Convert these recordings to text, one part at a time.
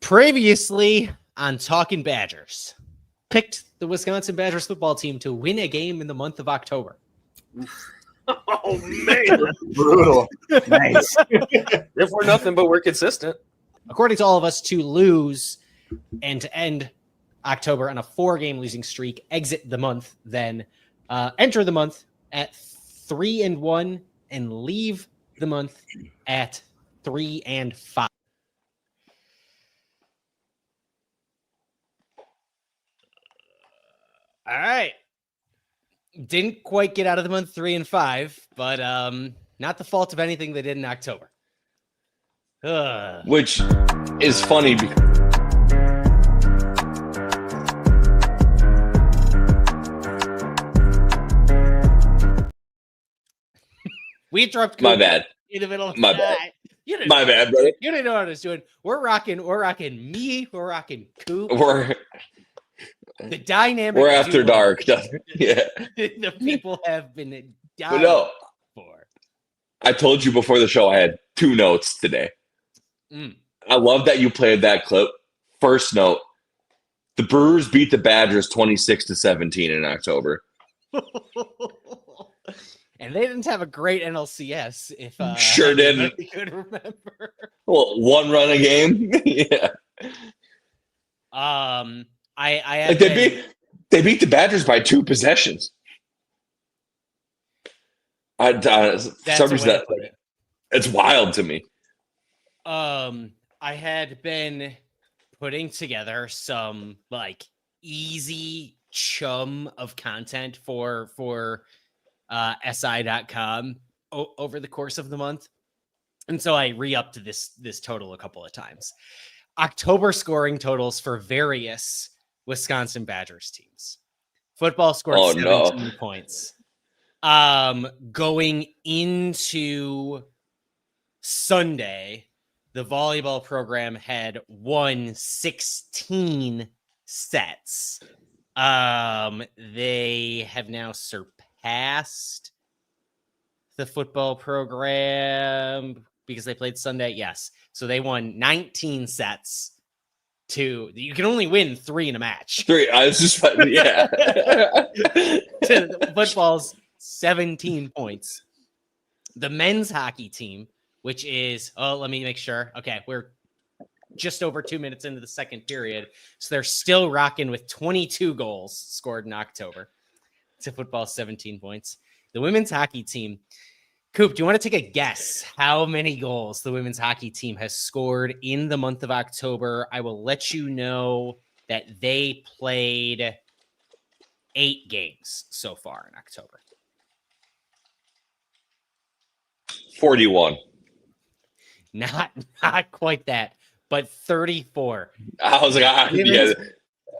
Previously on Talking Badgers, picked the Wisconsin Badgers football team to win a game in the month of October. Oh, man. That's brutal. Nice. If we're nothing but we're consistent. According to all of us, to lose and to end October on a 4-game losing streak, exit the month, then enter the month at 3-1 and leave the month at 3-5. All right. Didn't quite get out of the month 3-5, but not the fault of anything they did in October. Which is funny because we dropped my bad. In the middle of My the bad. night. My bad, brother. You didn't know what I was doing. We're rocking me. We're rocking Coop. The dynamic. We're after dark. Yeah. The people have been dying for. I told you before the show I had 2 notes today. I love that you played that clip. First note, the Brewers beat the Badgers 26-17 in October. And they didn't have a great NLCS. If sure didn't. I could remember. Well, 1 run a game. Yeah. I they beat the Badgers by 2 possessions. It's wild to me. I had been putting together some like easy chum of content for SI.com over the course of the month. And so I re-upped this total a couple of times. October scoring totals for various Wisconsin Badgers teams. Football scored 17 points. Going into Sunday, the volleyball program had won 16 sets. They have now surpassed the football program because they played Sunday. Yes. So they won 19 sets. You can only win 3 in a match. 3. I was just, yeah. To football's 17 points. The men's hockey team, which is, let me make sure. Okay, we're just over 2 minutes into the second period. So they're still rocking with 22 goals scored in October to football's 17 points. The women's hockey team, Coop, do you want to take a guess how many goals the women's hockey team has scored in the month of October? I will let you know that they played 8 games so far in October. 41. Not quite that, but 34. I was like, I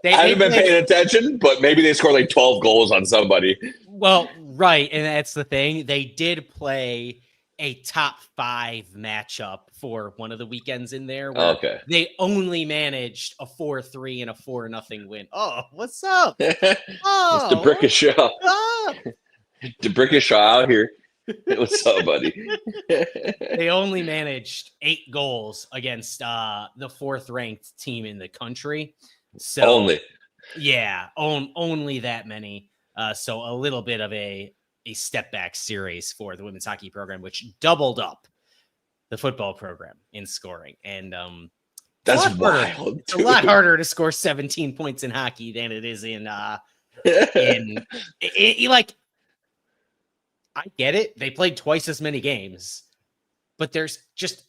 haven't been paying attention, but maybe they scored like 12 goals on somebody. Well, right, and that's the thing. They did play a top 5 matchup for one of the weekends in there. Where they only managed a 4-3 and a 4-0 win. Oh, what's up? Oh, it's DeBrickashaw. DeBrickashaw out here. What's up, buddy? They only managed 8 goals against the 4th ranked team in the country. So only that many. So a little bit of a step back series for the women's hockey program, which doubled up the football program in scoring. And that's wild. It's a lot harder to score 17 points in hockey than it is in like, I get it. They played twice as many games, but there's just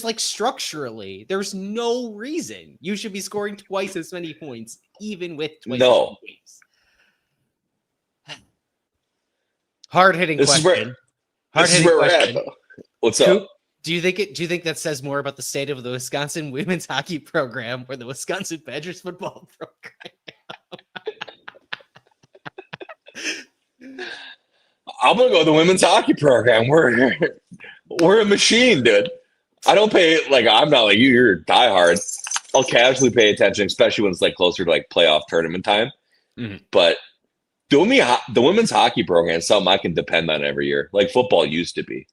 like structurally, there's no reason you should be scoring twice as many points, even with twice as many games. Hard-hitting question. This is where we're at, though. What's up? Do you think that says more about the state of the Wisconsin women's hockey program or the Wisconsin Badgers football program? I'm gonna go with the women's hockey program. We're a machine, dude. I don't pay I'm not like you. You're diehard. I'll casually pay attention, especially when it's like closer to like playoff tournament time. Mm-hmm. But the women's hockey program is something I can depend on every year, like football used to be.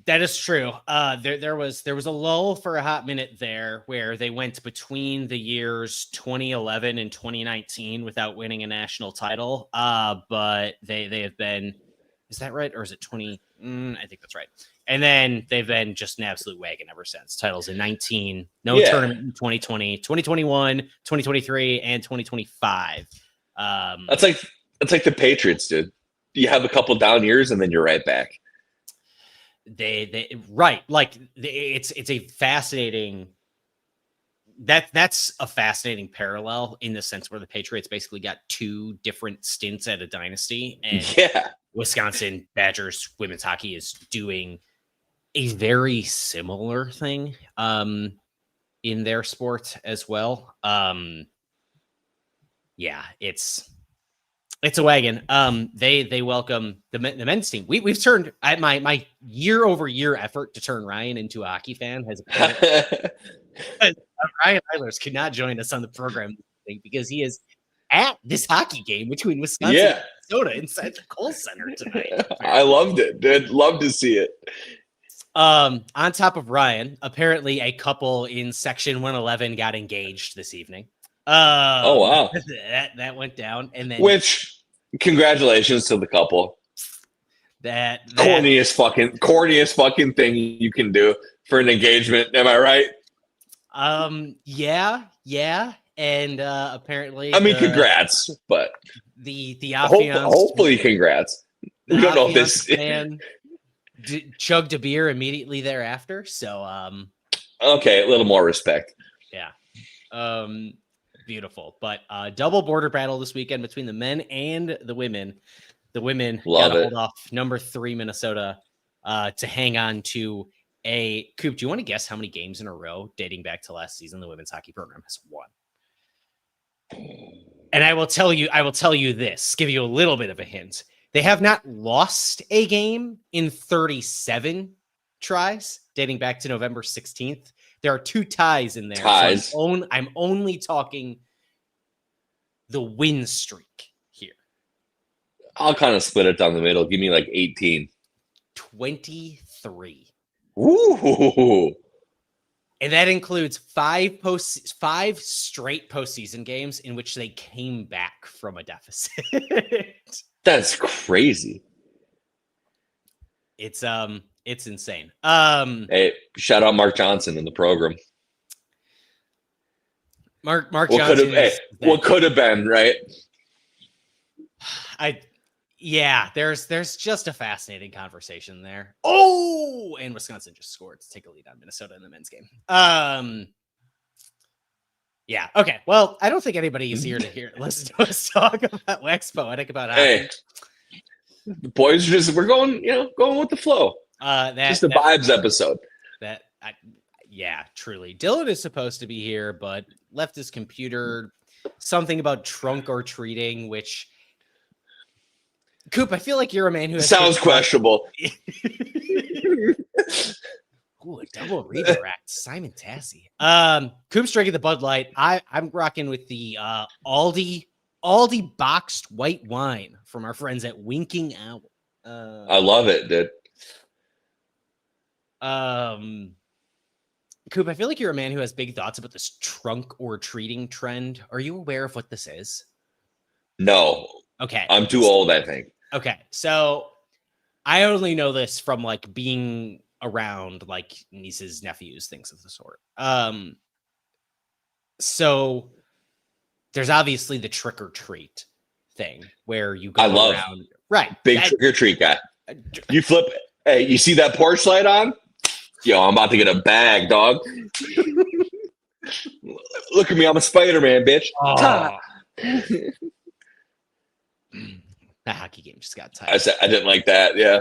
That is true. There was a lull for a hot minute there where they went between the years 2011 and 2019 without winning a national title. But they have been, is that right? Or is it 20? I think that's right. And then they've been just an absolute wagon ever since. Titles in 19, no tournament in 2020, 2021, 2023, and 2025. That's like the Patriots, dude. You have a couple down years and then you're right back. They right, like it's a fascinating that's a fascinating parallel in the sense where the Patriots basically got two different stints at a dynasty, and Wisconsin Badgers women's hockey is doing a very similar thing in their sport as well. Yeah, it's a wagon. They welcome the men's team. We've turned my year over year effort to turn Ryan into a hockey fan has Ryan Eilers could not join us on the program because he is at this hockey game between Wisconsin and Minnesota inside the Kohl Center tonight. I loved it, dude. Love to see it. On top of Ryan, apparently a couple in section 111 got engaged this evening. Oh wow, that went down, and then congratulations to the couple. That corniest fucking thing you can do for an engagement. Am I right? Yeah, and apparently, I mean, congrats, but the hopefully, congrats. We don't know if this man chugged a beer immediately thereafter, so okay, a little more respect. Yeah, beautiful, but double border battle this weekend between the men and the women. The women got to hold off number 3 Minnesota to hang on to a Coop. Do you want to guess how many games in a row dating back to last season the women's hockey program has won? And I will tell you this, give you a little bit of a hint. They have not lost a game in 37 tries dating back to November 16th. There are 2 ties in there. Ties. So I'm only talking the win streak here. I'll kind of split it down the middle. Give me like 18. 23. Ooh. And that includes 5 straight postseason games in which they came back from a deficit. That's crazy. It's insane. Hey, shout out Mark Johnson in the program. Mark Johnson. What could have been, right? There's just a fascinating conversation there. Oh, and Wisconsin just scored to take a lead on Minnesota in the men's game. Yeah. Okay. Well, I don't think anybody is here to listen to us talk about Wax Poetic about hockey. Hey, the boys we're going with the flow. Just a vibes episode. Truly. Dylan is supposed to be here, but left his computer. Something about trunk or treating, which Coop, I feel like you're a man who sounds questionable. Ooh, a double redirect. Simon Tassie. Coop's drinking the Bud Light. I'm rocking with the Aldi boxed white wine from our friends at Winking Owl. I love it, dude. Coop, I feel like you're a man who has big thoughts about this trunk or treating trend. Are you aware of what this is? No. Okay. I'm too old, I think. Okay. So I only know this from like being around like nieces, nephews, things of the sort. So there's obviously the trick or treat thing where you go around. Right. Big trick or treat guy. You flip. Hey, you see that porch light on? Yo, I'm about to get a bag, dog. Look at me. I'm a Spider-Man, bitch. Oh. That hockey game just got tied. I didn't like that. Yeah.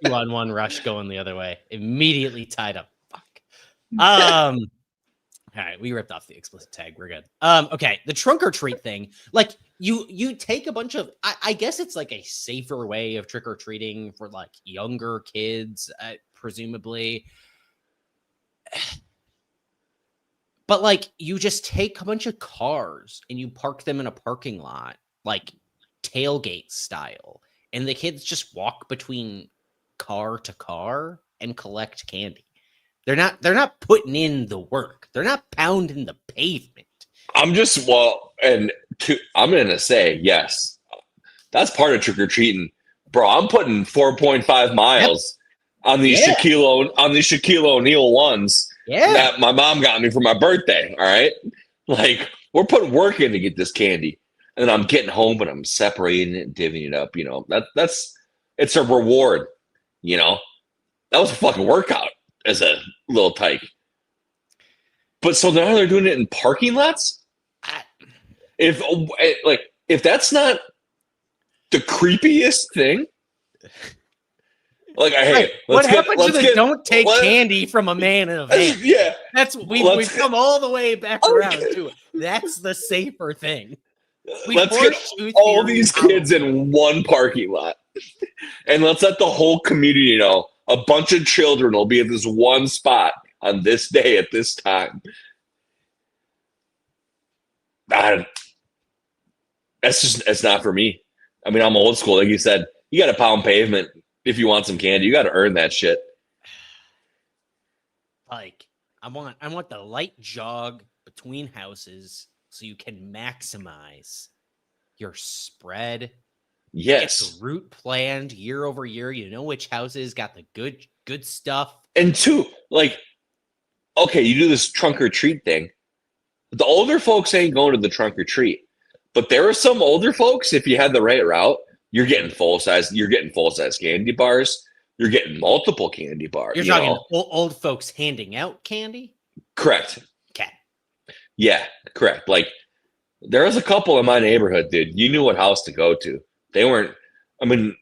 2-on-1 rush going the other way. Immediately tied up. Fuck. All right, we ripped off the explicit tag. We're good. Okay, the trunk or treat thing. Like you take a bunch of. I guess it's like a safer way of trick or treating for like younger kids, presumably. But like you just take a bunch of cars and you park them in a parking lot, like tailgate style, and the kids just walk between car to car and collect candy. They're not putting in the work. They're not pounding the pavement. I'm gonna say yes. That's part of trick or treating, bro. I'm putting 4.5 miles on these Shaquille O'Neal ones that my mom got me for my birthday. All right, like we're putting work in to get this candy, and then I'm getting home and I'm separating it, and divvying it up. You know, that's it's a reward. You know, that was a fucking workout as a little tyke. But so now they're doing it in parking lots. If that's not the creepiest thing, like, hey, what happened to the don't take candy from a man in a van? Yeah, that's we've come all the way back around to it. That's the safer thing. Let's get all these kids in one parking lot, and let's let the whole community know a bunch of children will be at this one spot on this day at this time. It's not for me. I mean, I'm old school. Like you said, you got to pound pavement if you want some candy. You got to earn that shit. Like, I want the light jog between houses so you can maximize your spread. Yes. Get the route planned year over year. You know which houses got the good stuff. And two, like, okay, you do this trunk or treat thing. The older folks ain't going to the trunk or treat. But there are some older folks, if you had the right route, you're getting full size candy bars. You're getting multiple candy bars. You're talking old folks handing out candy? Correct. Okay. Yeah, correct. Like, there was a couple in my neighborhood, dude. You knew what house to go to. They weren't, I mean,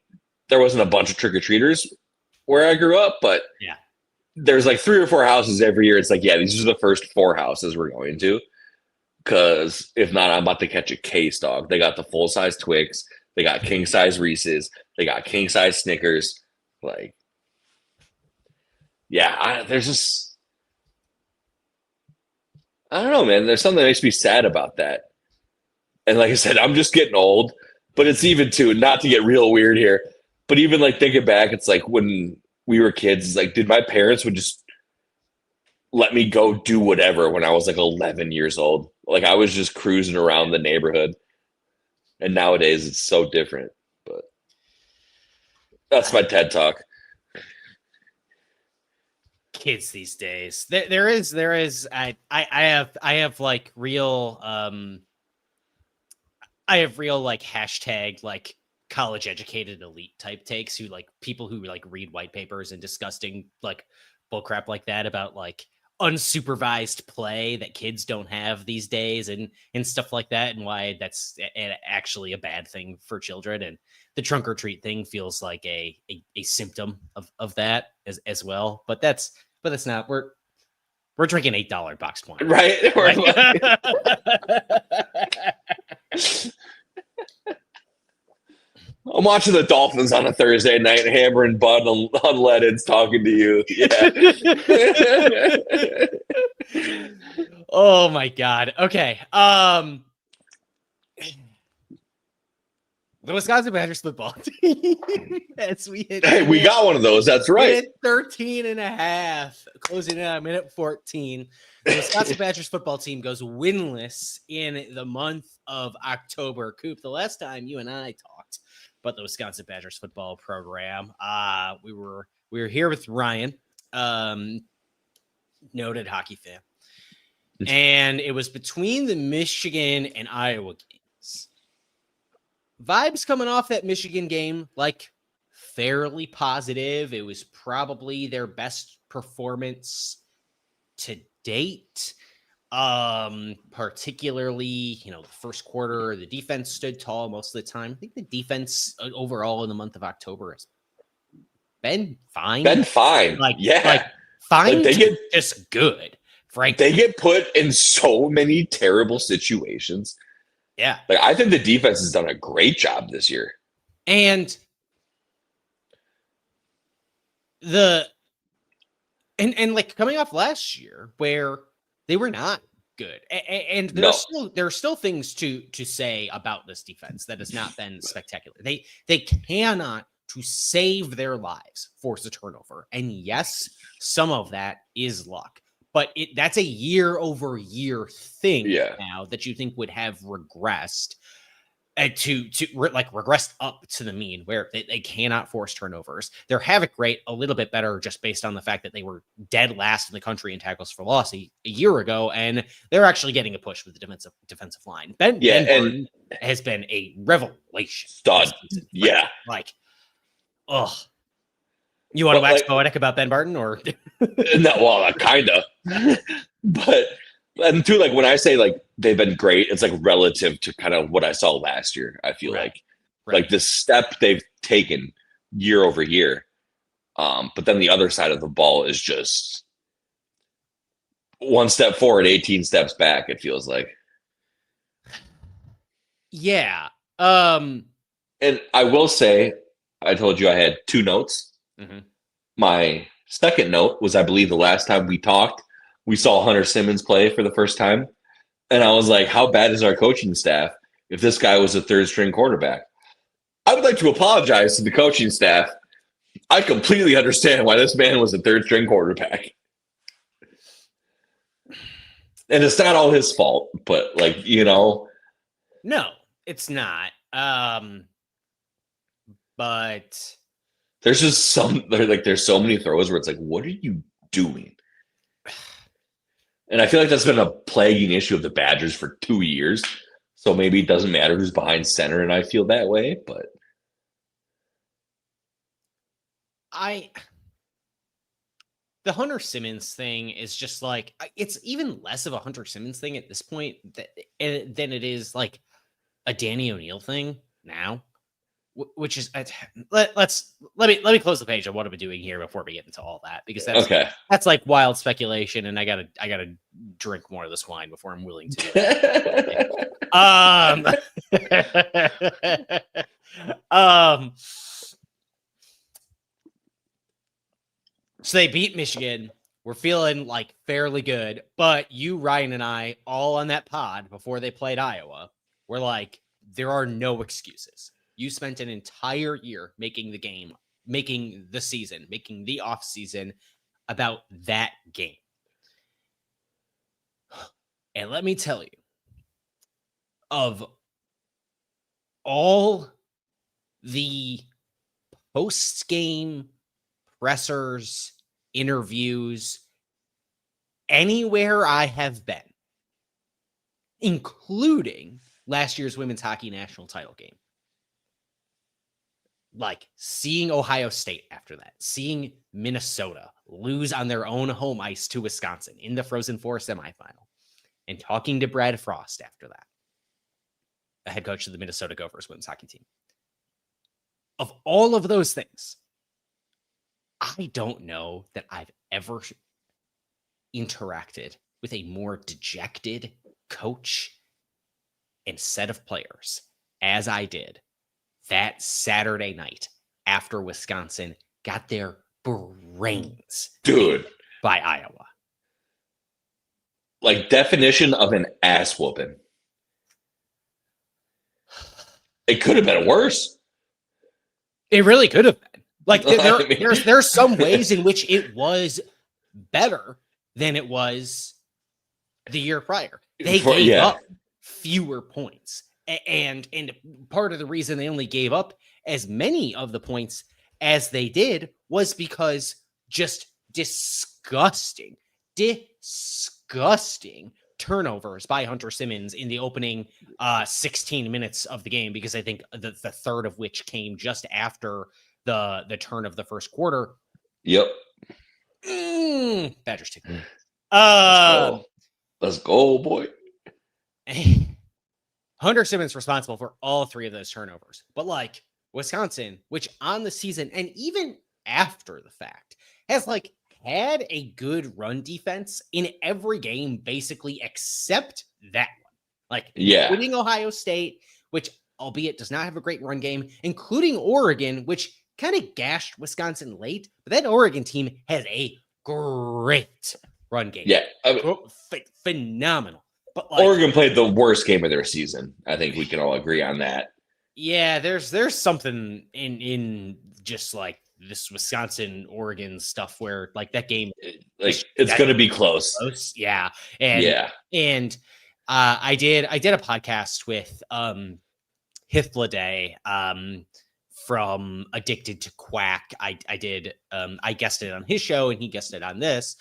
there wasn't a bunch of trick-or-treaters where I grew up, but yeah, there's like 3 or 4 houses every year. It's like, yeah, these are the first 4 houses we're going to. Because if not, I'm about to catch a case, dog. They got the full-size Twix. They got king-size Reese's. They got king-size Snickers. Like, yeah, there's just, I don't know, man. There's something that makes me sad about that. And like I said, I'm just getting old. But it's even too, not to get real weird here, but even like thinking back, it's like when we were kids, it's like, did my parents would just let me go do whatever when I was like 11 years old? Like I was just cruising around the neighborhood. And nowadays it's so different. But that's my TED Talk. Kids these days. There is I have like real I have real like hashtag like college educated elite type takes who like people who like read white papers and disgusting like bullcrap like that about like unsupervised play that kids don't have these days and stuff like that, and why that's actually a bad thing for children. And the trunk or treat thing feels like a symptom of that as well. But that's not, we're drinking $8 boxed wine, right? I'm watching the Dolphins on a Thursday night, hammering Bud unleaded's talking to you. Yeah. Oh my God. Okay. The Wisconsin Badgers football team. We got one of those. That's right. 13.5, closing in on minute 14. The Wisconsin Badgers football team goes winless in the month of October. Coop, the last time you and I talked about the Wisconsin Badgers football program, we were here with Ryan, noted hockey fan, and it was between the Michigan and Iowa games. Vibes coming off that Michigan game, like fairly positive. It was probably their best performance to date. Particularly, the first quarter, the defense stood tall most of the time. I think the defense overall in the month of October has been fine. Fine. Fine. They get just good. Frankly, they get put in so many terrible situations. Yeah. Like, I think the defense has done a great job this year. And like coming off last year where they were not good. And there are still things to say about this defense that has not been spectacular. They cannot to save their lives force a turnover. And yes, some of that is luck, but that's a year-over-year thing now that you think would have regressed regressed up to the mean where they cannot force turnovers. Their havoc rate a little bit better just based on the fact that they were dead last in the country in tackles for loss a year ago, and they're actually getting a push with the defensive line. Ben Barton has been a revelation. Stud. Yeah. Like, ugh. You want to wax poetic about Ben Barton, or no? Well, kind of, but and too, like when I say like they've been great, it's like relative to kind of what I saw last year. I feel like the step they've taken year over year, but then the other side of the ball is just one step forward, 18 steps back. It feels like, yeah. And I will say, I told you I had 2 notes. Mm-hmm. My second note was, I believe the last time we talked, we saw Hunter Simmons play for the first time. And I was like, how bad is our coaching staff if this guy was a third string quarterback? I would like to apologize to the coaching staff. I completely understand why this man was a third string quarterback. And it's not all his fault, but like, No, it's not. But there's just there's so many throws where it's like, what are you doing? And I feel like that's been a plaguing issue of the Badgers for 2 years. So maybe it doesn't matter who's behind center, and I feel that way, but the Hunter Simmons thing is just like, it's even less of a Hunter Simmons thing at this point than it is like a Danny O'Neal thing now. Which is let me close the page on what I'm doing here before we get into all that, because that's like wild speculation, and I gotta drink more of this wine before I'm willing to do it. So they beat Michigan. We're feeling like fairly good, but you, Ryan, and I all on that pod before they played Iowa, we're like, there are no excuses. You spent an entire year making the season, making the off season about that game. And let me tell you, of all the post-game pressers, interviews, anywhere I have been, including last year's women's hockey national title game, like seeing Ohio State after that, seeing Minnesota lose on their own home ice to Wisconsin in the Frozen Four semifinal, and talking to Brad Frost after that, the head coach of the Minnesota Gophers women's hockey team. Of all of those things, I don't know that I've ever interacted with a more dejected coach and set of players as I did that Saturday night after Wisconsin got their brains dude by Iowa. Like, definition of an ass whooping. It could have been worse. It really could have been. Like, there's some ways in which it was better than it was the year prior. They gave up fewer points. And part of the reason they only gave up as many of the points as they did was because just disgusting turnovers by Hunter Simmons in the opening 16 minutes of the game, because I think the third of which came just after the turn of the first quarter. Yep. Badgers too. Let's go, boy. Hunter Simmons responsible for all three of those turnovers. But like Wisconsin, which on the season and even after the fact has like had a good run defense in every game, basically, except that one. Like, including Ohio State, which albeit does not have a great run game, including Oregon, which kind of gashed Wisconsin late. But that Oregon team has a great run game. Yeah. Phenomenal. But like, Oregon played the worst game of their season. I think we can all agree on that. Yeah, there's something in just like this Wisconsin Oregon stuff where like that game, Like it's going to be close. Yeah, and I did a podcast with Hifladay from Addicted to Quack. I did I guested on his show and he guested on this.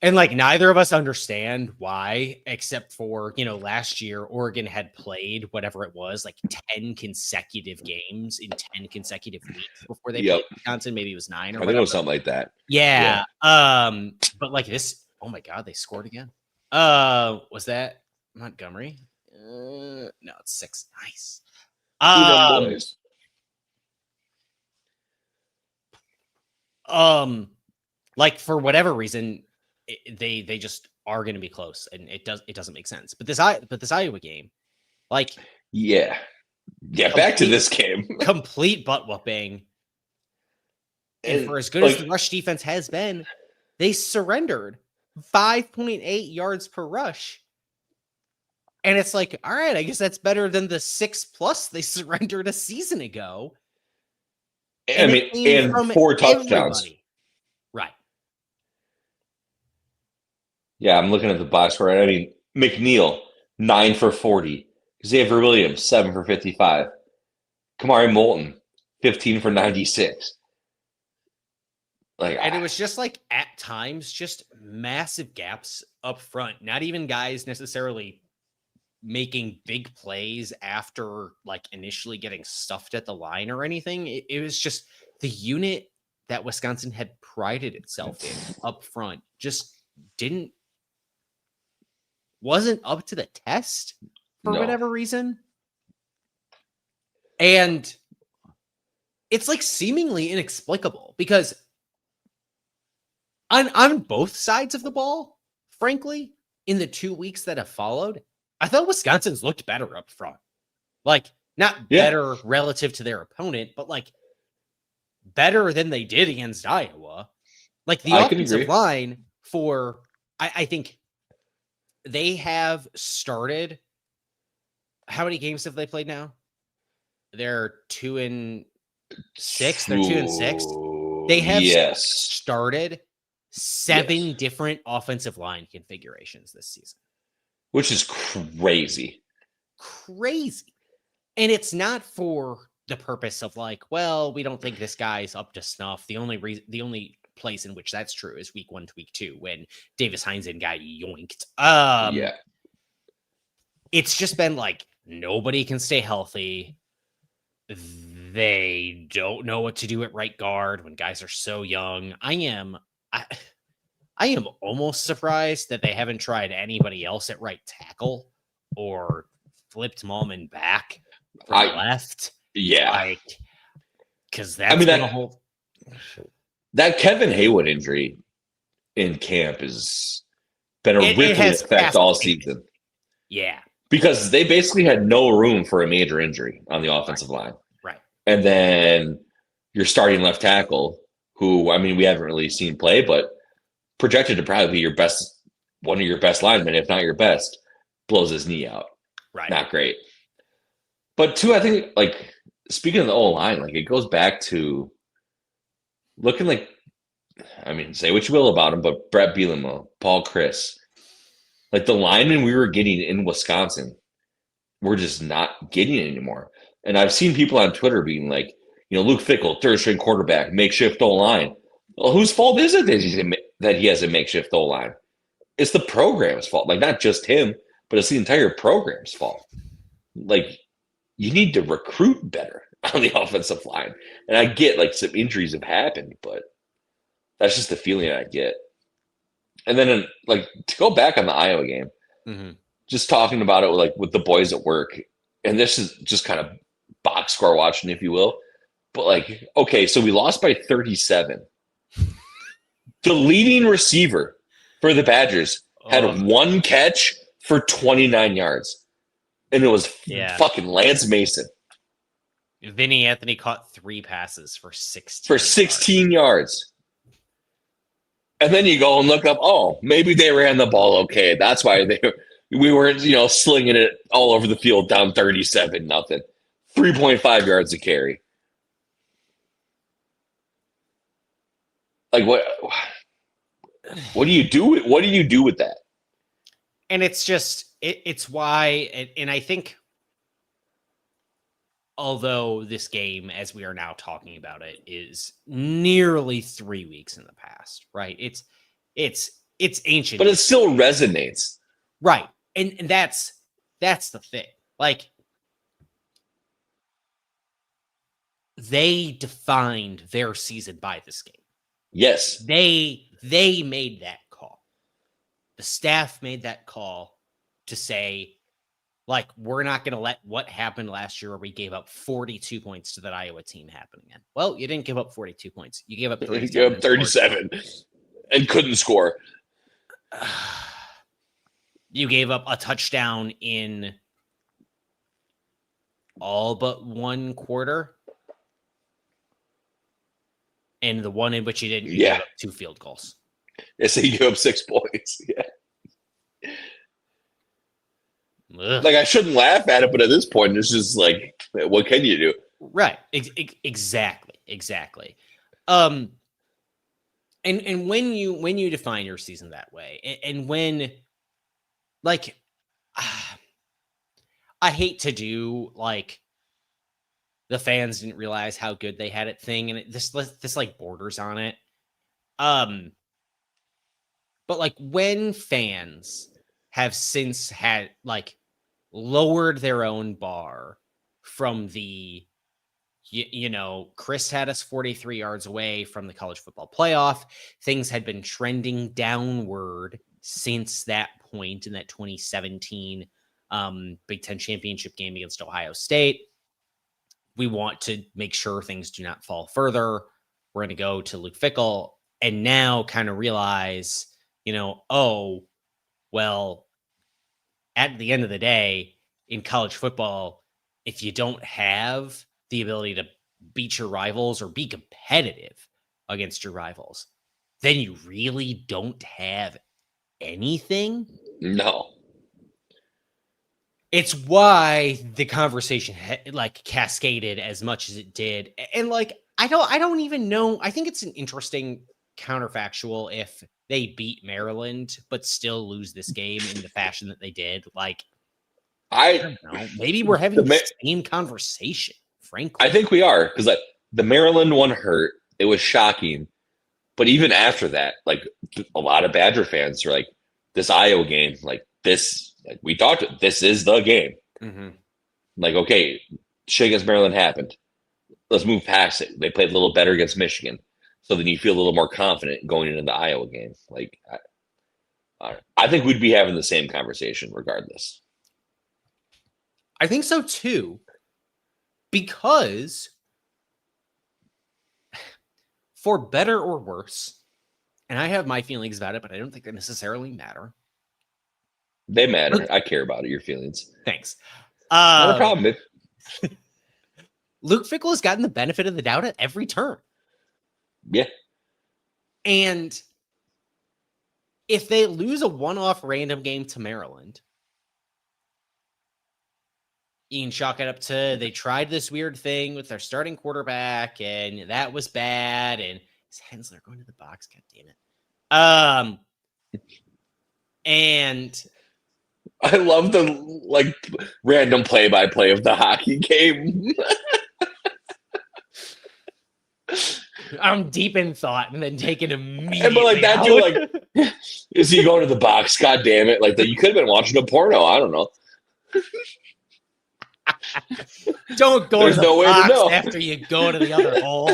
And like neither of us understand why, except for, last year Oregon had played whatever it was, like 10 consecutive games in 10 consecutive weeks before they played Wisconsin. Maybe it was 9 or I think it was something like that. Yeah. But like this, oh my God, they scored again. Was that Montgomery? No, it's 6. Nice. Like for whatever reason, they just are going to be close, and it doesn't make sense. But this Iowa game, like back to this game, complete butt whooping. And for as good as the rush defense has been, they surrendered 5.8 yards per rush. And it's like, all right, I guess that's better than the 6+ they surrendered a season ago. And 4 touchdowns. Everybody. Right. Yeah, I'm looking at the box score. I mean, McNeil, 9 for 40. Xavier Williams, 7 for 55. Kamari Moulton, 15 for 96. And it was just like at times, just massive gaps up front. Not even guys necessarily making big plays after like initially getting stuffed at the line or anything. It was just the unit that Wisconsin had prided itself in up front just wasn't up to the test for whatever reason. And it's like seemingly inexplicable because on both sides of the ball, frankly, in the 2 weeks that have followed, I thought Wisconsin's looked better up front. Like, not better relative to their opponent, but like better than they did against Iowa. Like the offensive line I think they have started. How many games have they played now? They're 2-6. They're 2-6. They have started 7 different offensive line configurations this season. Which is crazy. Crazy. And it's not for the purpose of like, well, we don't think this guy's up to snuff. The only place in which that's true is week 1 to week 2 when Davis Heinzen got yoinked. It's just been like nobody can stay healthy. They don't know what to do at right guard when guys are so young. I am almost surprised that they haven't tried anybody else at right tackle or flipped Malman back from left. Yeah. Because that's that Kevin Haywood injury in camp has been a rippling effect all season. Yeah. Because they basically had no room for a major injury on the offensive line. Right. And then your starting left tackle, who, I mean, we haven't really seen play, but projected to probably be one of your best linemen, if not your best, blows his knee out. Right. Not great. But two, I think, like, speaking of the O-line, like, it goes back to looking like, I mean, say what you will about him, but Brett Bielema, Paul Chris, like the linemen we were getting in Wisconsin, we're just not getting anymore. And I've seen people on Twitter being like, Luke Fickell, third-string quarterback, makeshift O-line. Well, whose fault is it that he has a makeshift O-line? It's the program's fault. Like, not just him, but it's the entire program's fault. Like, you need to recruit better on the offensive line. And I get, like, some injuries have happened, but that's just the feeling I get. And then, like, to go back on the Iowa game, just talking about it with the boys at work, and this is just kind of box score watching, if you will. But, like, okay, so we lost by 37. The leading receiver for the Badgers had one catch for 29 yards. And it was fucking Lance Mason. Vinny Anthony caught 3 passes for 16. For 16 yards. And then you go and look up, maybe they ran the ball okay. That's why We weren't, slinging it all over the field down 37-0. 3.5 yards a carry. Like what do you do? What do you do with that? And it's just it's why, and I think, although this game, as we are now talking about it, is nearly 3 weeks in the past, right? It's ancient, but it still resonates, right? And that's the thing. Like, they defined their season by this game. Yes, They made that call. The staff made that call to say, like, we're not going to let what happened last year where we gave up 42 points to that Iowa team happen again. Well, you didn't give up 42 points. You gave up 37. you gave up 37 and couldn't score. You gave up a touchdown in all but one quarter. And the one in which you didn't, you gave up 2 field goals. Yeah, so you gave up 6 points. Yeah. Ugh. Like, I shouldn't laugh at it, but at this point, it's just like, what can you do? Right. Exactly. And when you define your season that way, and when, like, I hate to do, like, the fans didn't realize how good they had it thing, and this like borders on it. But like, when fans have since had, like, lowered their own bar from the, Chris had us 43 yards away from the college football playoff. Things had been trending downward since that point in that 2017 Big Ten championship game against Ohio State. We want to make sure things do not fall further. We're going to go to Luke Fickell and now kind of realize, oh, well, at the end of the day, in college football, if you don't have the ability to beat your rivals or be competitive against your rivals, then you really don't have anything. No. It's why the conversation cascaded as much as it did. And like, I don't even know. I think it's an interesting counterfactual if they beat Maryland, but still lose this game in the fashion that they did. Like, I don't know. Maybe we're having the same conversation, frankly. I think we are, because like the Maryland one hurt. It was shocking. But even after that, like, a lot of Badger fans are like, this Iowa game, like this, like, we thought this is the game. Mm-hmm. Like, okay, shit against Maryland happened. Let's move past it. They played a little better against Michigan. So then you feel a little more confident going into the Iowa game. Like, I think we'd be having the same conversation regardless. I think so too, because for better or worse, and I have my feelings about it, but I don't think they necessarily matter. They matter. I care about it, your feelings. Thanks. Not a problem. Luke Fickell has gotten the benefit of the doubt at every turn. Yeah. And if they lose a one-off random game to Maryland, you can chalk it up to they tried this weird thing with their starting quarterback, and that was bad. And is Hensler going to the box? God damn it. And I love the like random play-by-play of the hockey game. I'm deep in thought and then taken immediately. But like that dude, like, is he going to the box? God damn it! Like, you could have been watching a porno. I don't know. Don't go There's to the no way to box know. after you go to the other hole.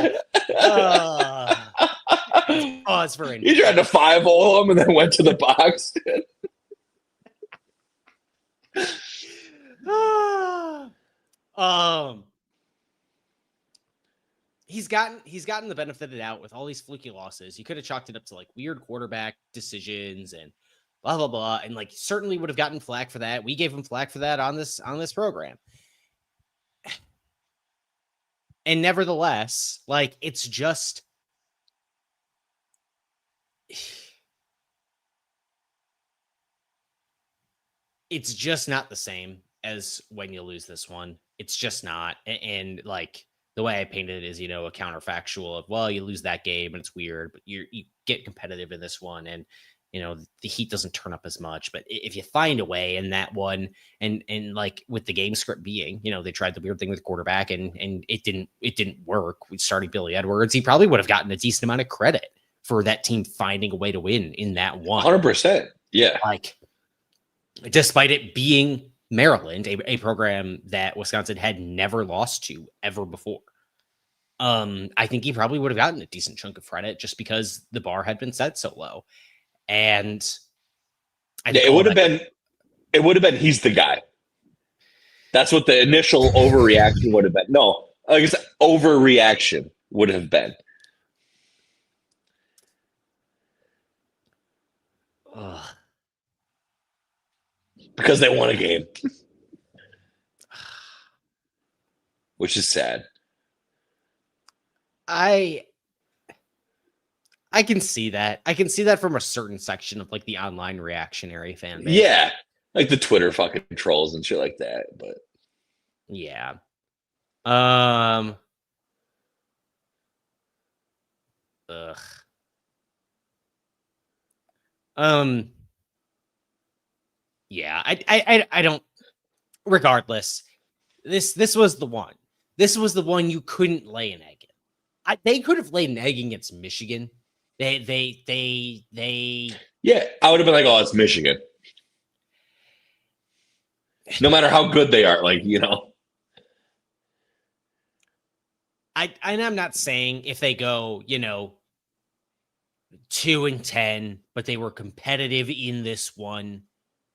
Pause for He tried to 5-hole him and then went to the box. He's gotten the benefit of the doubt with all these fluky losses. You could have chalked it up to like weird quarterback decisions and blah blah blah, and like certainly would have gotten flack for that. We gave him flack for that on this program. And nevertheless, like, it's just it's just not the same as when you lose this one. It's just not. And like the way I painted it is, a counterfactual of, well, you lose that game and it's weird, but you get competitive in this one. And, the Heat doesn't turn up as much, but if you find a way in that one and like with the game script being, they tried the weird thing with the quarterback and it didn't work. We started Billy Edwards. He probably would have gotten a decent amount of credit for that team finding a way to win in that one. 100%. Yeah. Like, despite it being Maryland, a program that Wisconsin had never lost to ever before. I think he probably would have gotten a decent chunk of credit just because the bar had been set so low. And it would have been he's the guy. That's what the initial overreaction would have been. No, like I said, overreaction would have been. Because they won a game. Which is sad. I can see that. I can see that from a certain section of like the online reactionary fan base. Yeah. Like the Twitter fucking trolls and shit like that. But yeah. Yeah, I don't. Regardless, this was the one. This was the one you couldn't lay an egg in. They could have laid an egg against Michigan. They. Yeah, I would have been like, oh, it's Michigan. No matter how good they are, like, I'm not saying if they go, 2-10, but they were competitive in this one,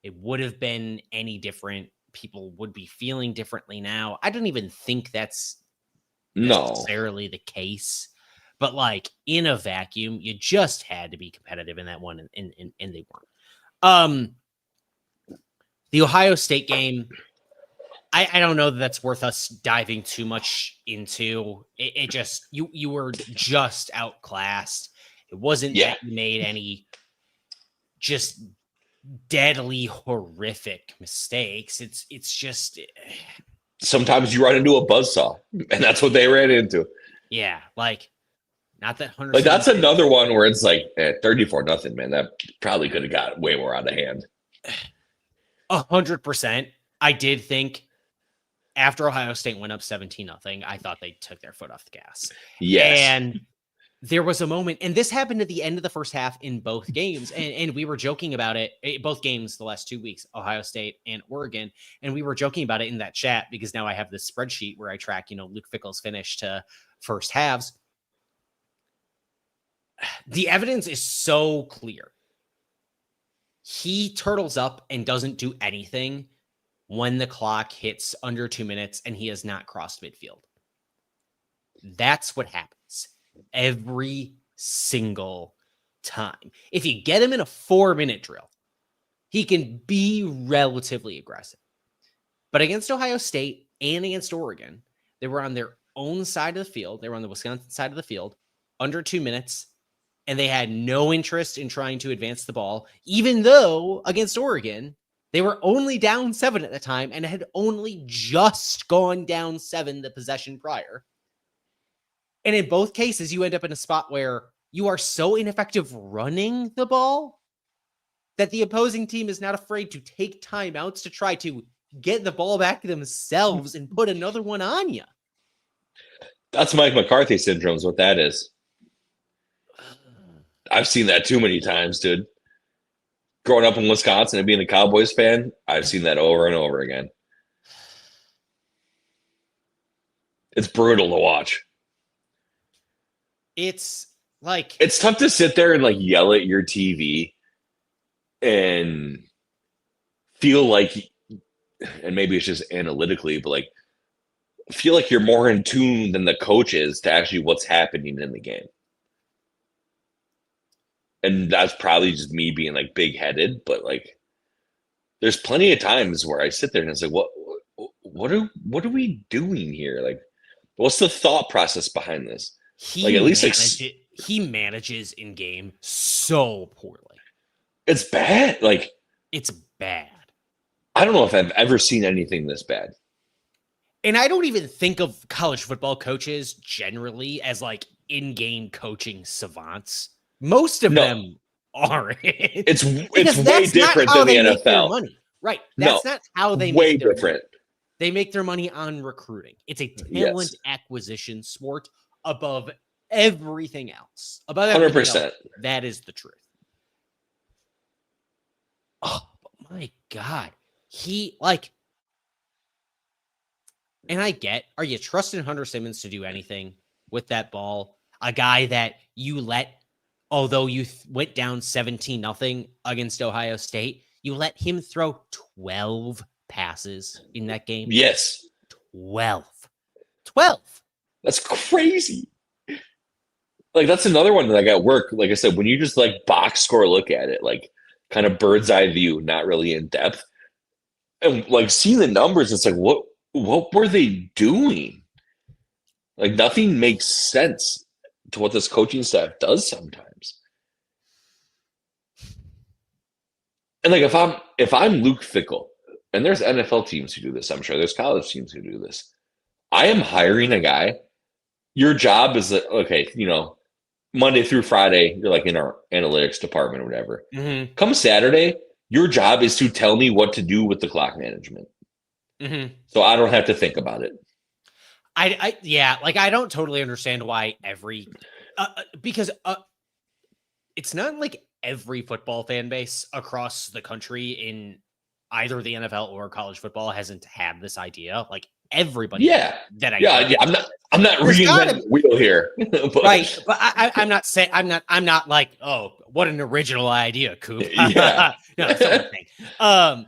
it would have been any different. People would be feeling differently now. I don't even think that's necessarily the case. But like in a vacuum, you just had to be competitive in that one, and they weren't. The Ohio State game, I don't know that that's worth us diving too much into. It just you were just outclassed. It wasn't that you made any just deadly horrific mistakes. It's just sometimes you run into a buzzsaw, and that's what they ran into. Yeah, like not that 100%. Like that's another one where it's like 34-0, man. That probably could have got way more out of hand. 100%. I did think after Ohio State went up 17-0, I thought they took their foot off the gas. Yes. And there was a moment, and this happened at the end of the first half in both games, and we were joking about it, both games the last 2 weeks, Ohio State and Oregon, and we were joking about it in that chat because now I have this spreadsheet where I track, Luke Fickell's finish to first halves. The evidence is so clear. He turtles up and doesn't do anything when the clock hits under 2 minutes and he has not crossed midfield. That's what happens every single time. If you get him in a 4-minute drill, he can be relatively aggressive. But against Ohio State and against Oregon, they were on their own side of the field. They were on the Wisconsin side of the field under 2 minutes, and they had no interest in trying to advance the ball, even though against Oregon, they were only down 7 at the time and had only just gone down 7 the possession prior. And in both cases, you end up in a spot where you are so ineffective running the ball that the opposing team is not afraid to take timeouts to try to get the ball back themselves and put another one on you. That's Mike McCarthy syndrome is what that is. I've seen that too many times, dude. Growing up in Wisconsin and being a Cowboys fan, I've seen that over and over again. It's brutal to watch. It's like... It's tough to sit there and like yell at your TV and feel like, and maybe it's just analytically, but like feel like you're more in tune than the coach is to actually what's happening in the game. And that's probably just me being like big-headed, but like there's plenty of times where I sit there and it's like, what are we doing here? Like, what's the thought process behind this? He manages in game so poorly. It's bad. Like it's bad. I don't know if I've ever seen anything this bad. And I don't even think of college football coaches generally as like in-game coaching savants. Most of them aren't. It's Because way that's not different how than the they make their NFL. money. Right. That's not how they Way make their different. money. They make their money on recruiting. It's a talent acquisition sport above everything else. Above everything 100%. else, that is the truth. Oh my God. He like, and I get, are you trusting Hunter Simmons to do anything with that ball? A guy that you let, although you went down 17-0 against Ohio State, you let him throw 12 passes in that game? Yes. 12. That's crazy. Like, that's another one that I got work. Like I said, when you just like box score look at it, like kind of bird's eye view, not really in depth. And like seeing the numbers, it's like, what were they doing? Like, nothing makes sense to what this coaching staff does sometimes. And like if I'm Luke Fickell, and there's NFL teams who do this, I'm sure there's college teams who do this. I am hiring a guy. Your job is that, okay, Monday through Friday, you're like in our analytics department or whatever. Mm-hmm. Come Saturday, your job is to tell me what to do with the clock management. Mm-hmm. So I don't have to think about it. I don't totally understand why because it's not like every football fan base across the country in either the NFL or college football hasn't had this idea. Like everybody, I'm not reinventing the wheel here, right? But I'm not saying I'm not like, oh, what an original idea, Coop. Yeah. No, that's not what I'm saying.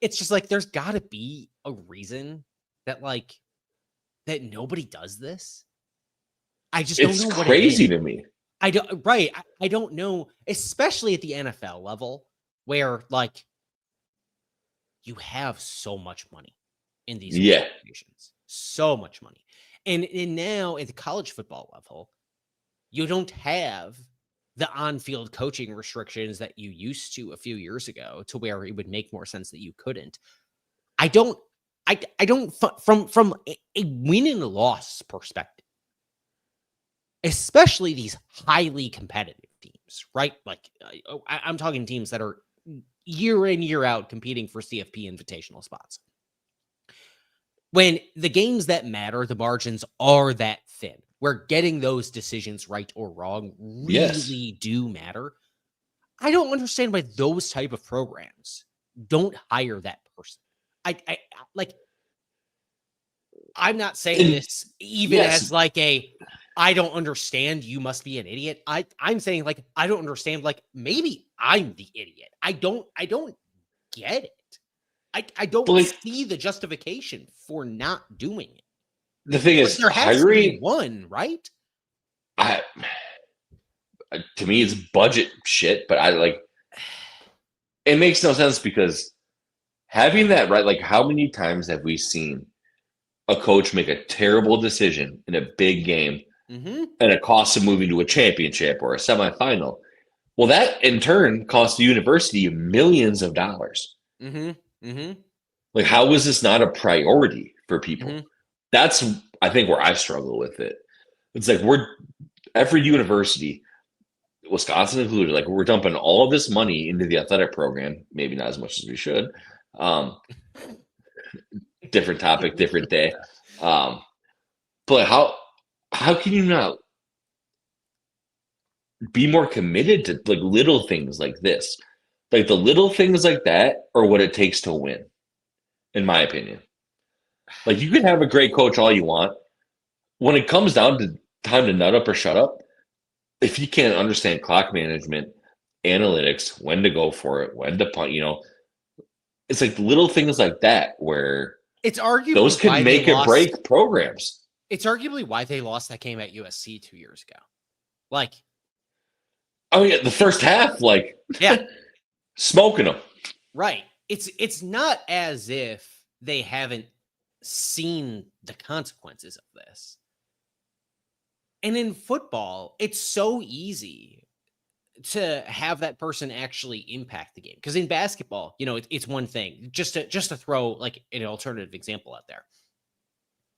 It's just like there's got to be a reason that that nobody does this. I just don't know what it is. It's crazy to me. I don't know, especially at the NFL level where like you have so much money in these organizations. So much money. And now at the college football level, you don't have the on-field coaching restrictions that you used to a few years ago, to where it would make more sense that you couldn't. I don't from a win and loss perspective, especially these highly competitive teams, right? Like I'm talking teams that are year in, year out competing for CFP invitational spots. When the games that matter, the margins are that thin, where getting those decisions right or wrong really do matter. I don't understand why those type of programs don't hire that person. I'm not saying this even as like I don't understand, you must be an idiot. I'm saying like I don't understand, like maybe I'm the idiot. I don't get it. I don't see the justification for not doing it. The thing is, there has to be one, right? To me, it's budget shit, but it makes no sense because having that right, like how many times have we seen a coach make a terrible decision in a big game and it costs him moving to a championship or a semifinal? Well, that in turn costs the university millions of dollars. Like, how is this not a priority for people? That's, I think, where I struggle with it. It's like every university, Wisconsin included, like we're dumping all of this money into the athletic program. Maybe not as much as we should. Different topic, different day. But how can you not be more committed to like little things like this? Like the little things like that are what it takes to win, in my opinion. Like you can have a great coach all you want. When it comes down to time to nut up or shut up, if you can't understand clock management, analytics, when to go for it, when to punt, it's like little things like that where it's arguably those can make or break programs. It's arguably why they lost that game at USC 2 years ago. Like, oh yeah, the first half, like smoking them. Right. It's not as if they haven't seen the consequences of this. And in football, it's so easy to have that person actually impact the game. Because in basketball, it's one thing. Just to throw like an alternative example out there,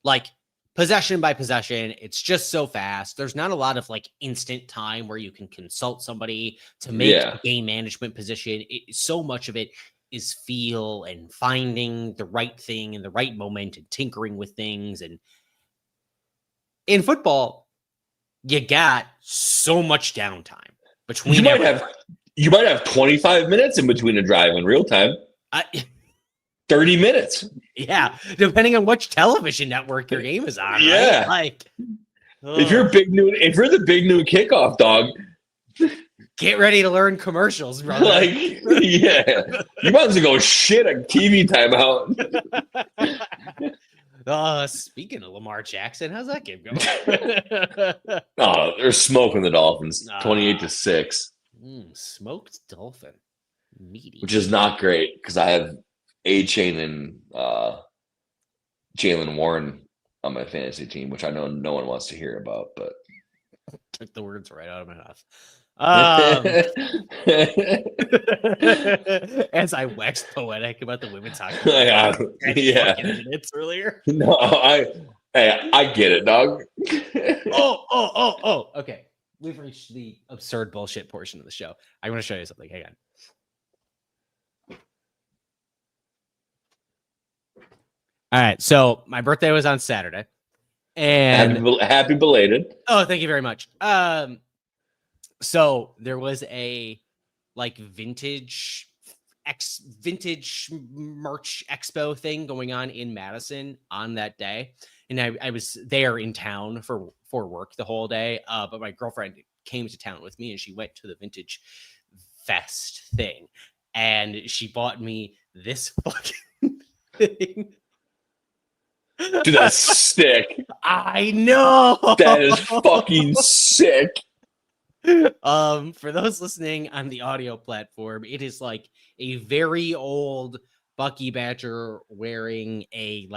like possession by possession, it's just so fast. There's not a lot of like instant time where you can consult somebody to make a game management position. So much of it is feel and finding the right thing in the right moment and tinkering with things. And in football, you got so much downtime between. You might have 25 minutes in between a drive in real time. 30 minutes. Yeah, depending on which television network your game is on. Yeah, right? Like if you're the big noon kickoff dog, get ready to learn commercials, brother. Like, yeah, you might as well go shit a TV timeout. Speaking of Lamar Jackson, how's that game going? They're smoking the Dolphins, 28-6. Smoked Dolphin, meaty, which is not great because I have A-Chain and Jalen Warren on my fantasy team, which I know no one wants to hear about, but took the words right out of my mouth. As I waxed poetic about the women's hockey, minutes earlier. No, I get it, dog. Okay, we've reached the absurd bullshit portion of the show. I want to show you something. Hang on. All right, so my birthday was on Saturday, and happy belated. Oh, thank you very much. So there was a like vintage merch expo thing going on in Madison on that day, and I was there in town for work the whole day. But my girlfriend came to town with me, and she went to the vintage fest thing, and she bought me this fucking thing. Dude, that's sick. I know. That is fucking sick. For those listening on the audio platform, it is like a very old Bucky Badger wearing a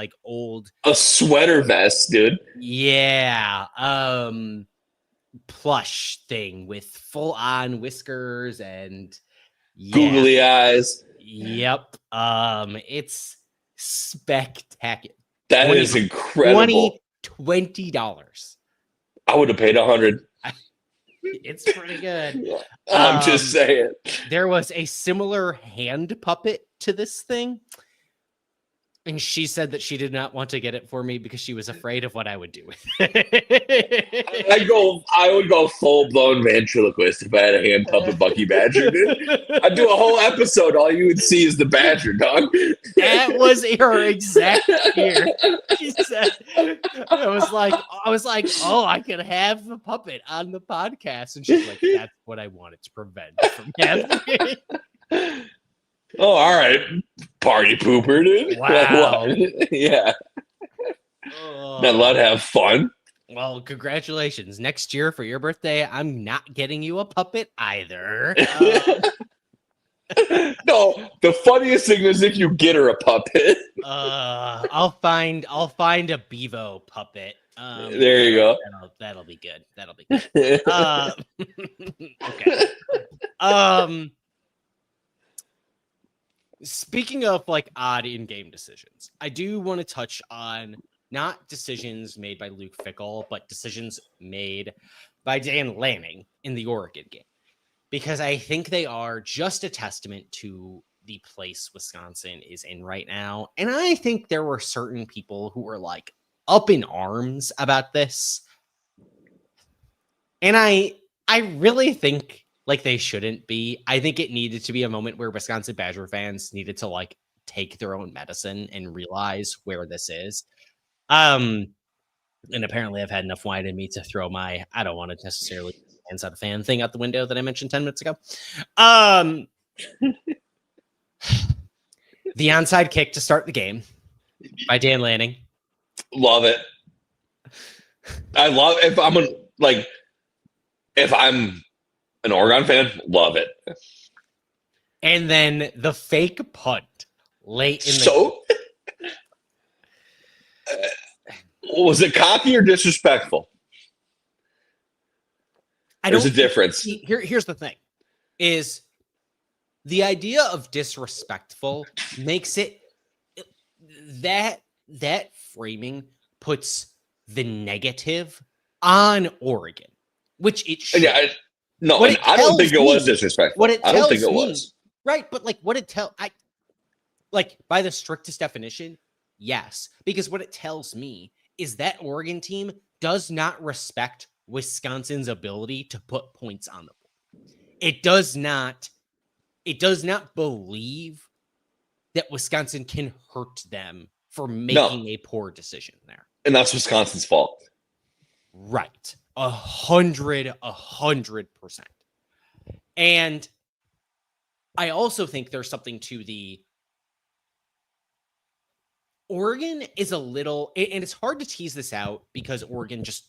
sweater vest, dude. Yeah. Plush thing with full on whiskers and googly eyes. Yep. It's spectacular. That is incredible. $20. I would have paid $100. It's pretty good. I'm just saying. There was a similar hand puppet to this thing, and she said that she did not want to get it for me because she was afraid of what I would do with it. I would go full blown ventriloquist if I had a hand puppet Bucky Badger, dude. I'd do a whole episode. All you would see is the Badger, dog. That was her exact fear. She said, I was like, oh, I could have the puppet on the podcast. And she's like, that's what I wanted to prevent from happening. Oh, all right. Party pooper, dude. Wow. Yeah. Not allowed to have fun. Well, congratulations. Next year for your birthday, I'm not getting you a puppet either. No, the funniest thing is if you get her a puppet. I'll find a Bevo puppet. There you go. That'll be good. Okay. Speaking of like odd in-game decisions, I do want to touch on not decisions made by Luke Fickell, but decisions made by Dan Lanning in the Oregon game, because I think they are just a testament to the place Wisconsin is in right now. And I think there were certain people who were like up in arms about this. And I really think like they shouldn't be. I think it needed to be a moment where Wisconsin Badger fans needed to like take their own medicine and realize where this is. And apparently I've had enough wine in me to throw my, I don't want to necessarily fans out of fan thing out the window that I mentioned 10 minutes ago. The onside kick to start the game by Dan Lanning. Love it. I love if I'm an Oregon fan, love it. And then the fake punt late in the was it cocky or disrespectful? There's a difference. Here's the thing. is the idea of disrespectful makes it that framing puts the negative on Oregon, which it should. Yeah, no, What and it I don't tells think it me- was disrespectful. what it I don't think tells it me- was. Right, but like what it like by the strictest definition, yes, because what it tells me is that Oregon team does not respect Wisconsin's ability to put points on the board. It does not believe that Wisconsin can hurt them for making a poor decision there. And that's Wisconsin's fault. Right. 100%. And I also think there's something to the Oregon is a little, and it's hard to tease this out because Oregon just,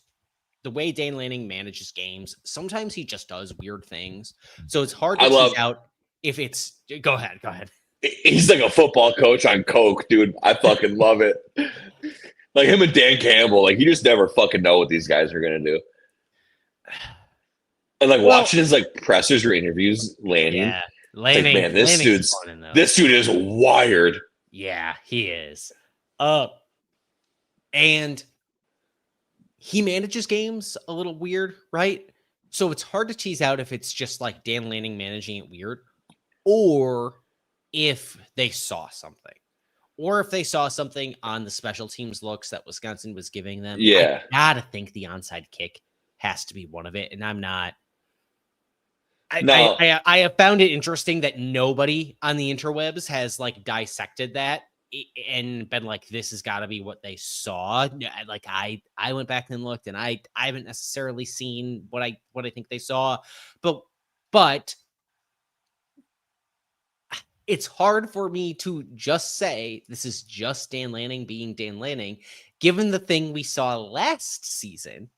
the way Dan Lanning manages games, sometimes he just does weird things. So it's hard to tease out if it's, go ahead. He's like a football coach on coke, dude. I fucking love it. Like him and Dan Campbell, like you just never fucking know what these guys are gonna do. And like watching his like pressers or interviews, Lanning. Yeah, Lanning. Like, man, this dude is wired. Yeah, he is. And he manages games a little weird, right? So it's hard to tease out if it's just like Dan Lanning managing it weird, or if they saw something. Or if they saw something on the special teams looks that Wisconsin was giving them. Yeah. I gotta think the onside kick has to be one of it. And I'm not. I have found it interesting that nobody on the interwebs has like dissected that and been like, this has got to be what they saw. Like I went back and looked, and I haven't necessarily seen what I think they saw, but it's hard for me to just say this is just Dan Lanning being Dan Lanning, given the thing we saw last season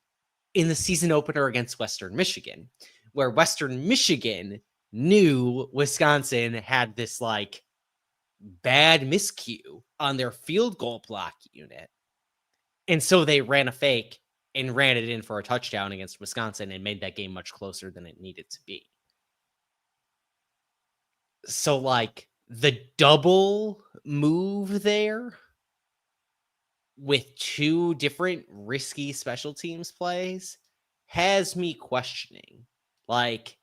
in the season opener against Western Michigan, where Western Michigan knew Wisconsin had this like bad miscue on their field goal block unit. And so they ran a fake and ran it in for a touchdown against Wisconsin and made that game much closer than it needed to be. So like the double move there with two different risky special teams plays has me questioning, like,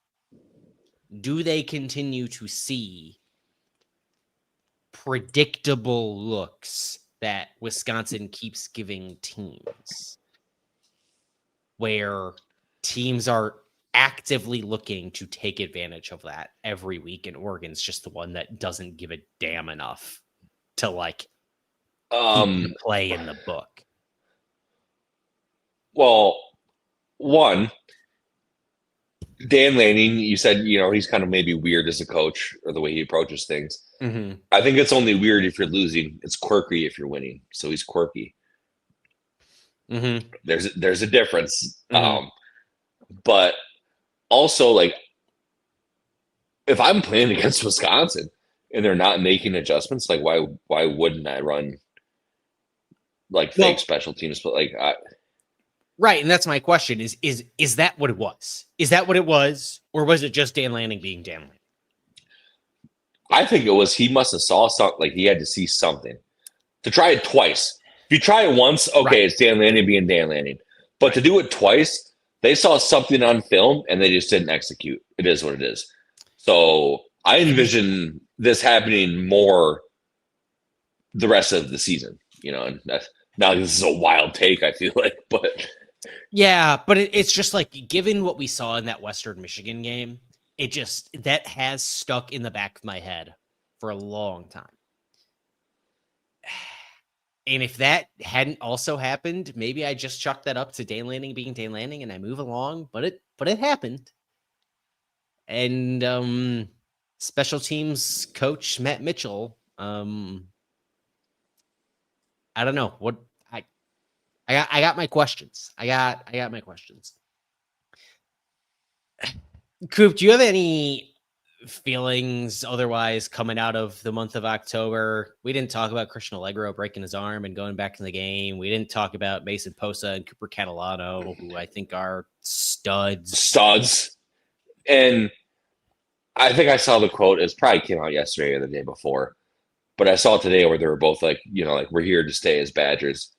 do they continue to see predictable looks that Wisconsin keeps giving teams, where teams are actively looking to take advantage of that every week, and Oregon's just the one that doesn't give a damn enough to like keep the play in the book? Well, one, Dan Lanning, you said, he's kind of maybe weird as a coach or the way he approaches things. Mm-hmm. I think it's only weird if you're losing. It's quirky if you're winning. So he's quirky. Mm-hmm. There's a difference. Mm-hmm. But also, like, if I'm playing against Wisconsin and they're not making adjustments, like why wouldn't I run like fake special teams? But like, right, and that's my question: is that what it was? Is that what it was, or was it just Dan Lanning being Dan Lanning? I think it was. He must have saw something. Like he had to see something to try it twice. If you try it once, okay, right, it's Dan Lanning being Dan Lanning. But to do it twice, they saw something on film and they just didn't execute. It is what it is. So I envision this happening more the rest of the season. And now this is a wild take, I feel like, but yeah, but it's just like, given what we saw in that Western Michigan game, that has stuck in the back of my head for a long time. And if that hadn't also happened, maybe I just chalked that up to Dan Lanning being Dan Lanning and I move along, but it happened. And special teams coach Matt Mitchell, I don't know what I got my questions. I got my questions. Coop, do you have any feelings otherwise coming out of the month of October? We didn't talk about Christian Allegro breaking his arm and going back in the game. We didn't talk about Mason Posa and Cooper Catalano, who I think are studs. And I think I saw the quote. It probably came out yesterday or the day before, but I saw it today where they were both like, like we're here to stay as Badgers.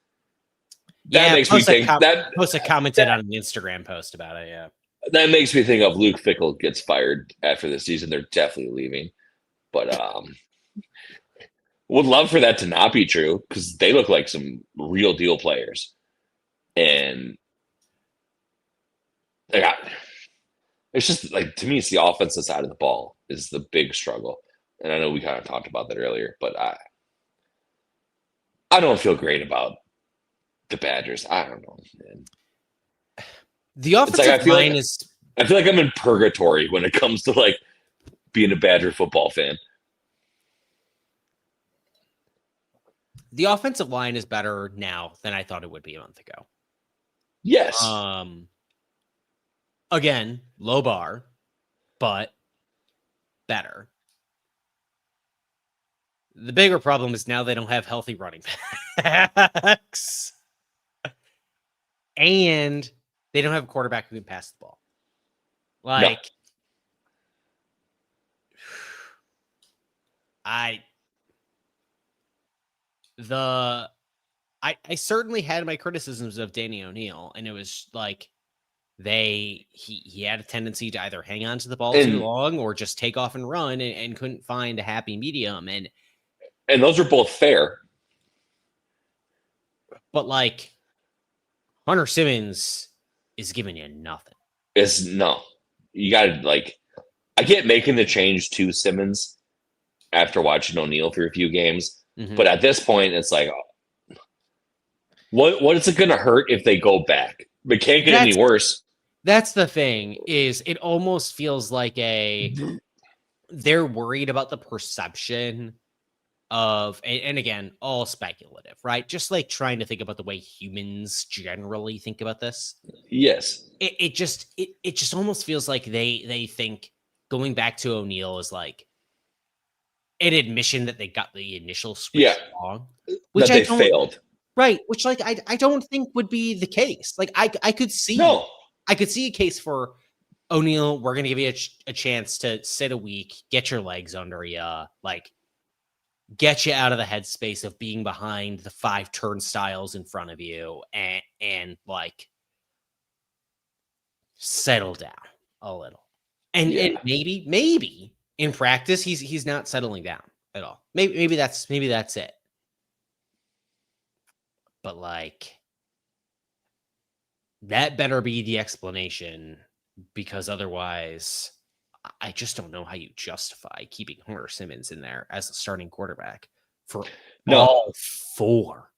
That makes me think Posa commented on an Instagram post about it. Yeah, that makes me think of Luke Fickell gets fired after the season. They're definitely leaving, but would love for that to not be true because they look like some real deal players, and they got. It's just like to me, it's the offensive side of the ball is the big struggle, and I know we kind of talked about that earlier, but I don't feel great about the Badgers. I don't know, man. The offensive line is. I feel like I'm in purgatory when it comes to like being a Badger football fan. The offensive line is better now than I thought it would be a month ago. Yes. Again, low bar, but better. The bigger problem is now they don't have healthy running backs. And they don't have a quarterback who can pass the ball. Like, I certainly had my criticisms of Danny O'Neil, and it was like he had a tendency to either hang on to the ball too long or just take off and run and couldn't find a happy medium. And those are both fair. But like Hunter Simmons is giving you nothing. You got to I get making the change to Simmons after watching O'Neil through a few games. Mm-hmm. But at this point, it's like, what is it going to hurt if they go back? It can't get any worse. That's the thing, is it almost feels like they're worried about the perception of, and again, all speculative, right? Just like trying to think about the way humans generally think about this. Yes. It just almost feels like they think going back to O'Neil is like an admission that they got the initial switch wrong. Which they failed. Right. Which I don't think would be the case. Like I could see I could see a case for O'Neil. We're going to give you a chance to sit a week, get your legs under you, like get you out of the headspace of being behind the 5 turnstiles in front of you and like settle down a little. And maybe in practice he's not settling down at all. Maybe that's it. But like that better be the explanation, because otherwise I just don't know how you justify keeping Hunter Simmons in there as a starting quarterback for all 4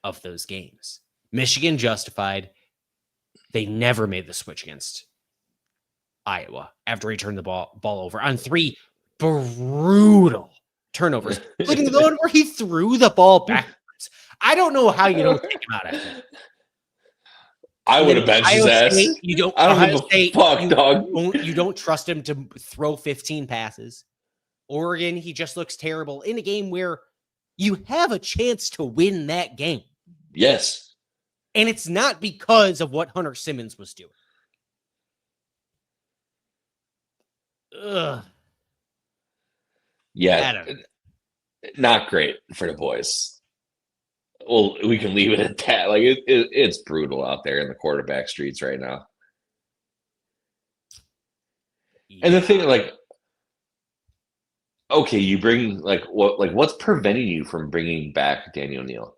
of those games. Michigan justified. They never made the switch against Iowa after he turned the ball over on 3 brutal turnovers, including the one where he threw the ball backwards. I don't know how you don't take him out of it. I would have benched his ass. You don't. I don't give a fuck, dog. You don't trust him to throw 15 passes. Oregon, he just looks terrible in a game where you have a chance to win that game. Yes. And it's not because of what Hunter Simmons was doing. Ugh. Yeah. Not great for the boys. Well, we can leave it at that. Like it's brutal out there in the quarterback streets right now. Yeah. And the thing, like, okay, you bring what's preventing you from bringing back Daniel O'Neil?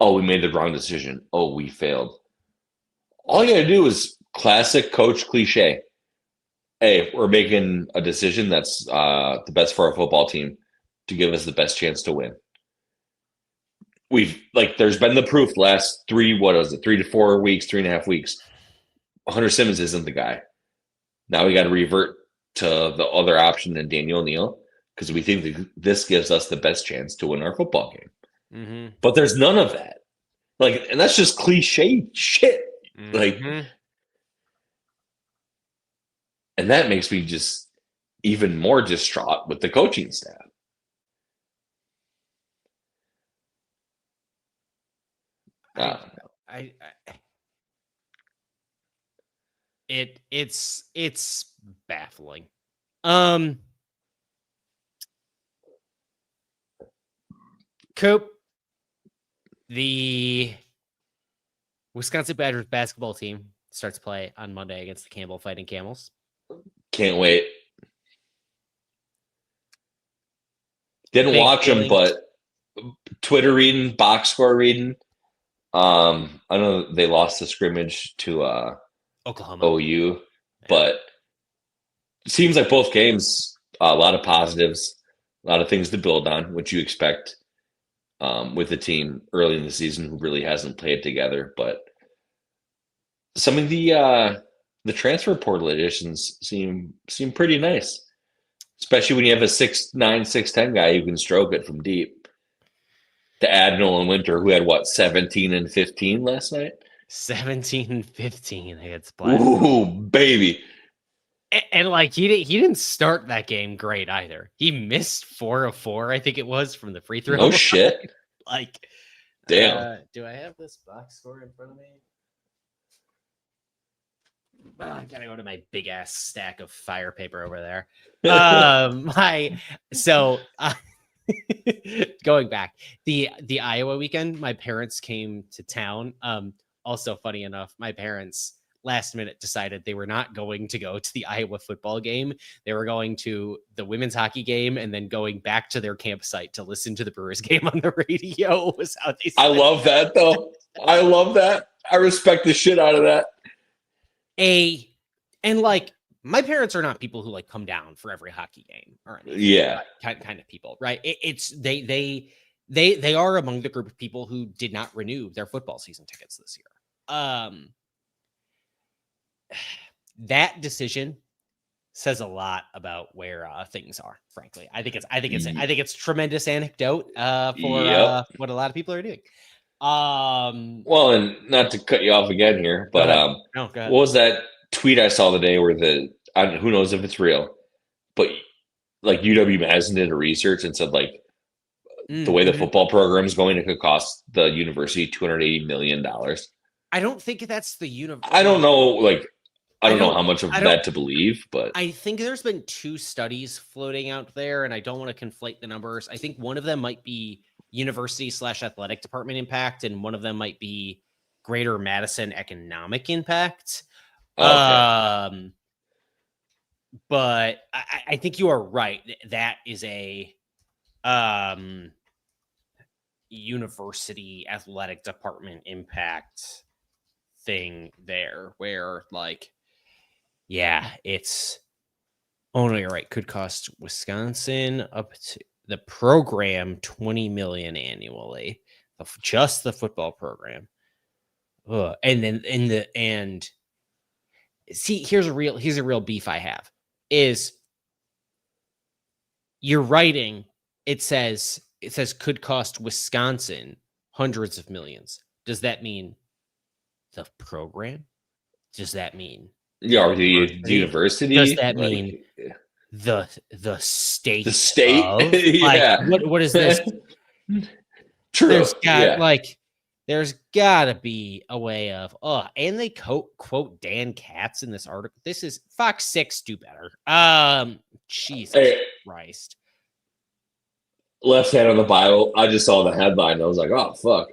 Oh, we made the wrong decision. Oh, we failed. All you got to do is classic coach cliche. Hey, we're making a decision that's the best for our football team to give us the best chance to win. There's been the proof the last 3 to 4 weeks, 3.5 weeks. Hunter Simmons isn't the guy. Now we got to revert to the other option than Daniel O'Neil because we think that this gives us the best chance to win our football game. Mm-hmm. But there's none of that. And that's just cliche shit. Mm-hmm. And that makes me just even more distraught with the coaching staff. It's baffling. Coop, the Wisconsin Badgers basketball team starts play on Monday against the Campbell Fighting Camels. Can't wait. Didn't Big watch them, feeling. but Twitter reading, box score reading. I know they lost the scrimmage to Oklahoma. OU, but it seems like both games, a lot of positives, a lot of things to build on, which you expect with a team early in the season who really hasn't played together. But some of the transfer portal additions seem pretty nice, especially when you have a 6'9", 6'10" guy who can stroke it from deep. To add Nolan Winter, who had 17 and 15 last night. 17 and 15 against Black. Ooh, baby! And like he didn't start that game great either. He missed 4 of 4, I think it was, from the free throw. No shit. Like, damn. Do I have this box score in front of me? I gotta go to my big ass stack of fire paper over there. Going back, the Iowa weekend, my parents came to town. Also, funny enough, my parents last minute decided they were not going to go to the Iowa football game. They were going to the women's hockey game and then going back to their campsite to listen to the Brewers game on the radio. Was how they I love that though. I love that. I respect the shit out of that. And like, my parents are not people who like come down for every hockey game or anything. Yeah, kind of people, right? They are among the group of people who did not renew their football season tickets this year. That decision says a lot about where things are. Frankly, I think it's tremendous anecdote for what a lot of people are doing. Well, and not to cut you off again here, but go ahead. What was that tweet I saw today where who knows if it's real, but like UW-Madison did a research and said like the way the football program is going, it could cost the university $280 million. I don't think that's the university. I don't know, like I don't know how much of that to believe, but I think there's been 2 studies floating out there, and I don't want to conflate the numbers. I think one of them might be university/athletic department impact, and one of them might be Greater Madison economic impact. Okay. But I think you are right. That is a university athletic department impact thing there, where like, yeah, it's no, you're right. Could cost Wisconsin up to the program $20 million annually, just the football program. And then see, here's a real beef I have is you're writing. It says could cost Wisconsin hundreds of millions. Does that mean the program? Does that mean or the university? Does that mean the state? The state? Of? Yeah. Like, what is this? True. There's gotta be a way of and they quote Dan Katz in this article. This is Fox 6 do better. Jesus Christ. Left hand on the Bible. I just saw the headline. I was like, oh fuck.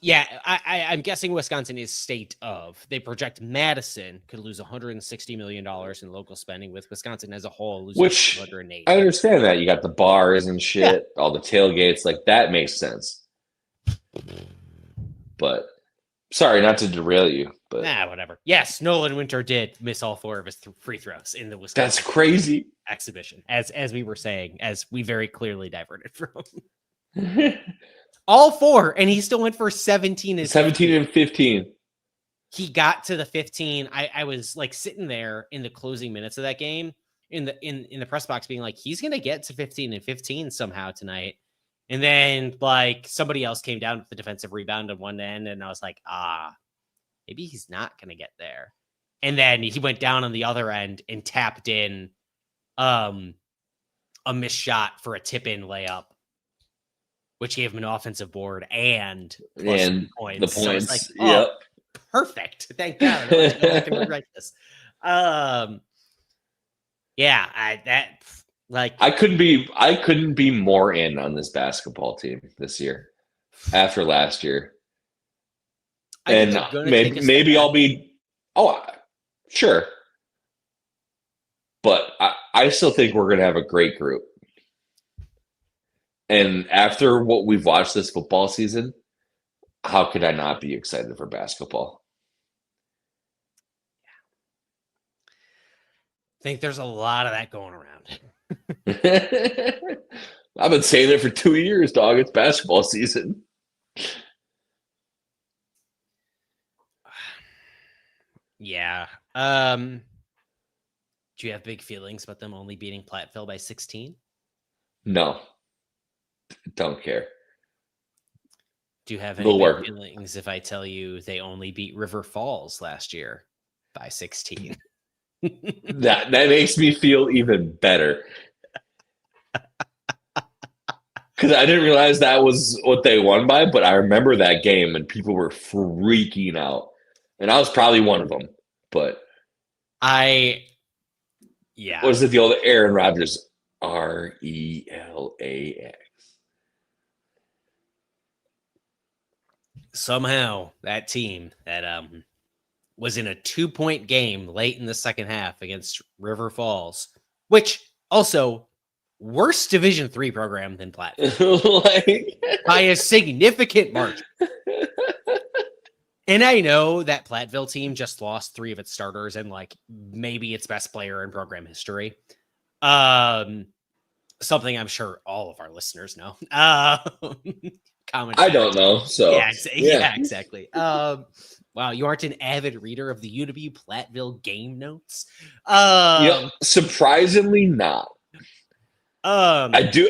Yeah, I'm guessing Wisconsin is state of. They project Madison could lose $160 million in local spending, with Wisconsin as a whole losing $180. I understand that. You got the bars and shit, all the tailgates, like that makes sense. But sorry, not to derail you, but whatever. Yes, Nolan Winter did miss all 4 of his free throws in the Wisconsin. That's crazy exhibition, as we were saying, as we very clearly diverted from. All 4, and he still went for 17 and 15. He got to the 15. I was like sitting there in the closing minutes of that game in the press box being like, he's gonna get to 15 and 15 somehow tonight. And then like somebody else came down with the defensive rebound on one end, and I was like, maybe he's not gonna get there. And then he went down on the other end and tapped in a missed shot for a tip-in layup, which gave him an offensive board and points. The points. So like, yep. Perfect. Thank God. I can rewrite this. Yeah, I couldn't be more in on this basketball team this year after last year. I think And they're gonna take a step maybe back. I'll be sure. But I still think we're gonna have a great group. And after what we've watched this football season, how could I not be excited for basketball? I think there's a lot of that going around. I've been saying it for 2 years, dog. It's basketball season. Yeah. Do you have big feelings about them only beating Platteville by 16? No, don't care. Do you have any They'll big work. feelings if I tell you they only beat River Falls last year by 16? That makes me feel even better. Because I didn't realize that was what they won by, but I remember that game and people were freaking out. And I was probably one of them. But yeah. what is it, the old Aaron Rodgers? RELAX. Somehow that team that was in a 2-point game late in the second half against River Falls, which also worse Division III program than Platteville by a significant margin. And I know that Platteville team just lost 3 of its starters and like maybe its best player in program history. Something I'm sure all of our listeners know. I don't know. So yeah, exactly. Wow, you aren't an avid reader of the UW Platteville game notes? Surprisingly not. I do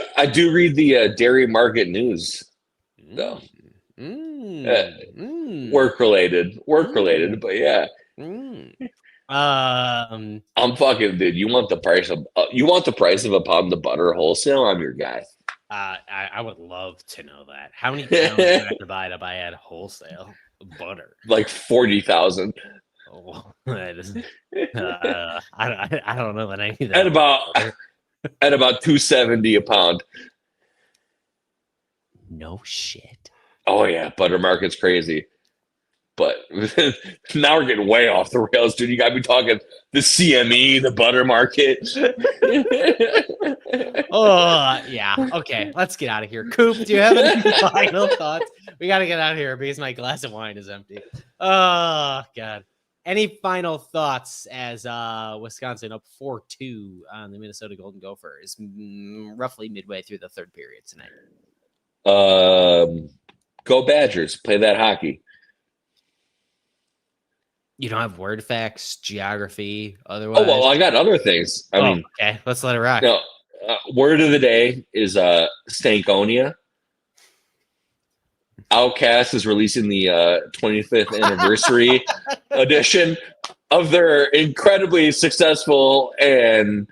read the Dairy Market News though. Work related, but yeah. I'm fucking dude. You want the price of a pound of butter wholesale? I'm your guy. I would love to know that. How many pounds do I have to buy at wholesale butter? Like 40,000. Oh, that is, I don't know that I need that. At about $2.70 a pound. No shit. Oh yeah, butter market's crazy. But now we're getting way off the rails, dude. You got to be talking the CME, the butter market. Oh, yeah. Okay, let's get out of here. Coop, do you have any final thoughts? We got to get out of here because my glass of wine is empty. Oh, God. Any final thoughts as Wisconsin up 4-2 on the Minnesota Golden Gophers, roughly midway through the third period tonight? Go Badgers. Play that hockey. You don't have word facts, geography, otherwise? Oh, well, I got other things. I mean, okay, let's let it rock. No, word of the day is Stankonia. Outkast is releasing the 25th anniversary edition of their incredibly successful and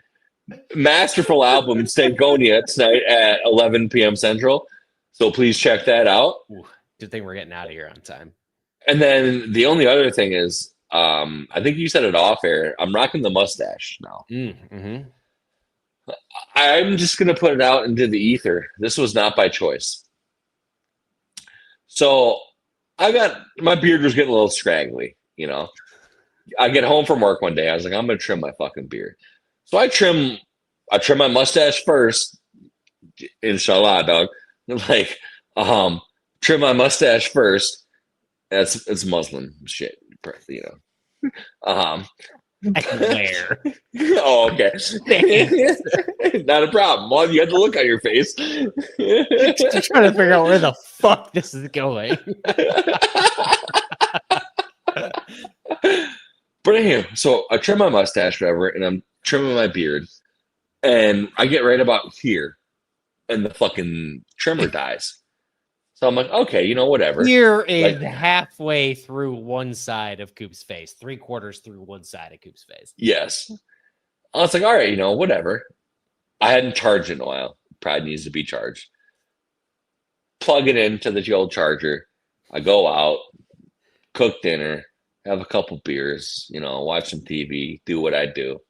masterful album, Stankonia, tonight at 11 p.m. Central. So please check that out. Ooh, good thing we're getting out of here on time. And then the only other thing is, I think you said it off air. I'm rocking the mustache now. Mm-hmm. I'm just going to put it out into the ether. This was not by choice. So my beard was getting a little scraggly, you know. I get home from work one day. I was like, I'm going to trim my fucking beard. So I trim my mustache first. Inshallah, dog. Like, trim my mustache first. It's Muslim shit, you know. Where? Oh, okay. Not a problem. Well, you had the look on your face. Just trying to figure out where the fuck this is going. But anyhow, so I trim my mustache, whatever, and I'm trimming my beard, and I get right about here, and the fucking trimmer dies. So I'm like, okay, you know, whatever. Here is halfway through one side of Coop's face, 3/4 through one side of Coop's face. Yes. I was like, all right, you know, whatever. I hadn't charged in a while. Probably needs to be charged. Plug it into the old charger. I go out, cook dinner, have a couple beers, you know, watch some TV, do what I do.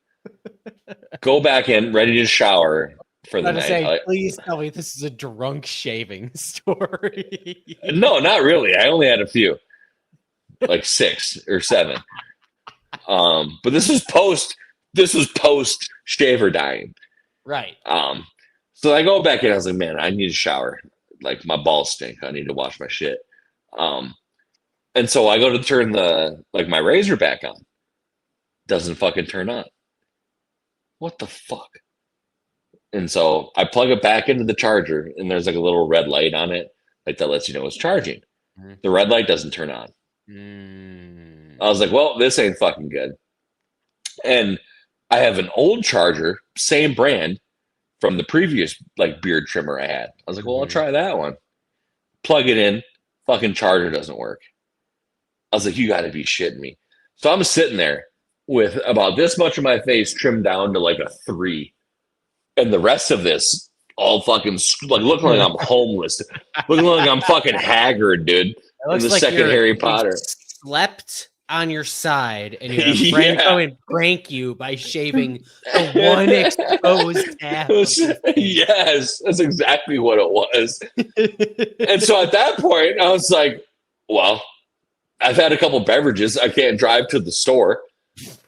Go back in, ready to shower for the I was night. say, please tell me this is a drunk shaving story. No, not really. I only had a few, like 6 or 7. But this was post shaver dying. Right. So I go back in. I was like, man, I need a shower. Like my balls stink. I need to wash my shit. And so I go to turn my razor back on. Doesn't fucking turn on. What the fuck? And so I plug it back into the charger, and there's like a little red light on it, like that lets you know it's charging. Mhm. The red light doesn't turn on. I was like, well, this ain't fucking good. And I have an old charger, same brand, from the previous like beard trimmer I had. I was like, well, I'll try that one. Plug it in, fucking charger doesn't work. I was like, you got to be shitting me. So I'm sitting there with about this much of my face trimmed down to like a 3. And the rest of this all fucking like looking like I'm homeless, looking like I'm fucking haggard, dude. It looks in the like second Harry you Potter. slept on your side, and you have a friend go and prank you by shaving the one exposed half. Yes, that's exactly what it was. And so at that point, I was like, well, I've had a couple beverages. I can't drive to the store.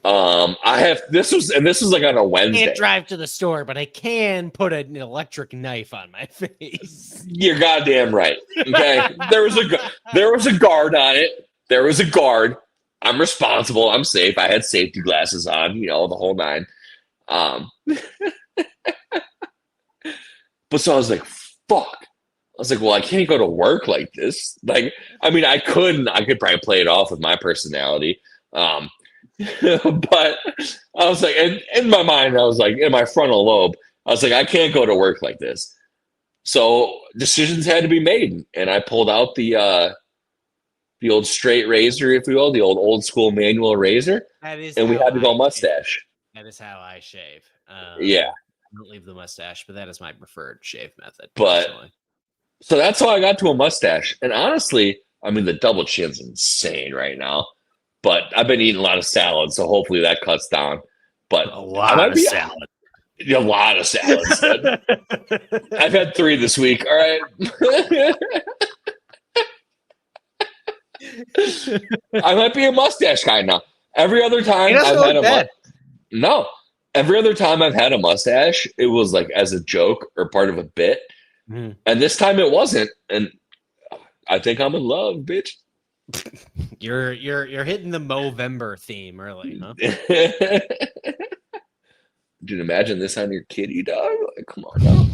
This was like on a I Wednesday. can't drive to the store, but I can put an electric knife on my face. You're goddamn right. Okay, there was a guard on it. There was a guard. I'm responsible. I'm safe. I had safety glasses on. You know, the whole 9. But so I was like, fuck. I was like, well, I can't go to work like this. Like, I mean, I could probably play it off with my personality. But I was like, and in my mind, I was like, in my frontal lobe, I was like, I can't go to work like this. So decisions had to be made, and I pulled out the old straight razor, if you will, the old school manual razor, and we had to go mustache. That is how I shave. Yeah, I don't leave the mustache, but that is my preferred shave method. But personally. So that's how I got to a mustache. And honestly, I mean, the double chin's insane right now. But I've been eating a lot of salad, so hopefully that cuts down. But a lot of salad. A lot of salads. I've had 3 this week. All right. I might be a mustache guy now. Every other time I've had every other time I've had a mustache, it was like as a joke or part of a bit. And this time it wasn't. And I think I'm in love, bitch. You're hitting the Movember theme early, huh? Dude, imagine this on your kitty, dog. Like, come on now.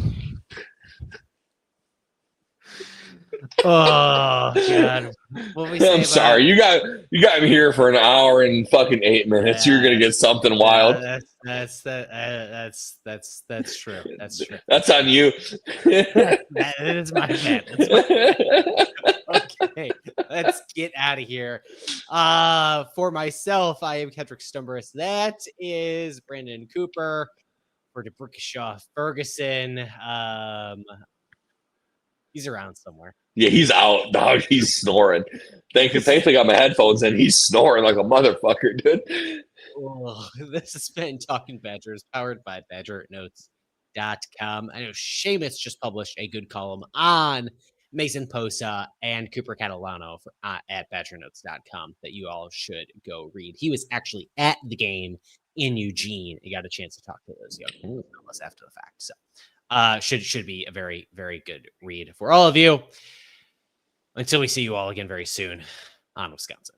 Oh God! I'm sorry. You got me here for an hour and fucking 8 minutes. You're gonna get something wild. That's true. That's true. That's on you. That is my bad. Okay, let's get out of here. For myself, I am Kedrick Stumbris. That is Brandon Cooper. For DeBrickashaw Ferguson. He's around somewhere. Yeah, he's out, dog. He's snoring. Thankfully, I got my headphones in. He's snoring like a motherfucker, dude. Oh, this has been Talking Badgers, powered by BadgerNotes.com. I know Seamus just published a good column on Mason Posa and Cooper Catalano at BadgerNotes.com that you all should go read. He was actually at the game in Eugene. He got a chance to talk to those young people after the fact. So should be a very, very good read for all of you. Until we see you all again very soon on Wisconsin.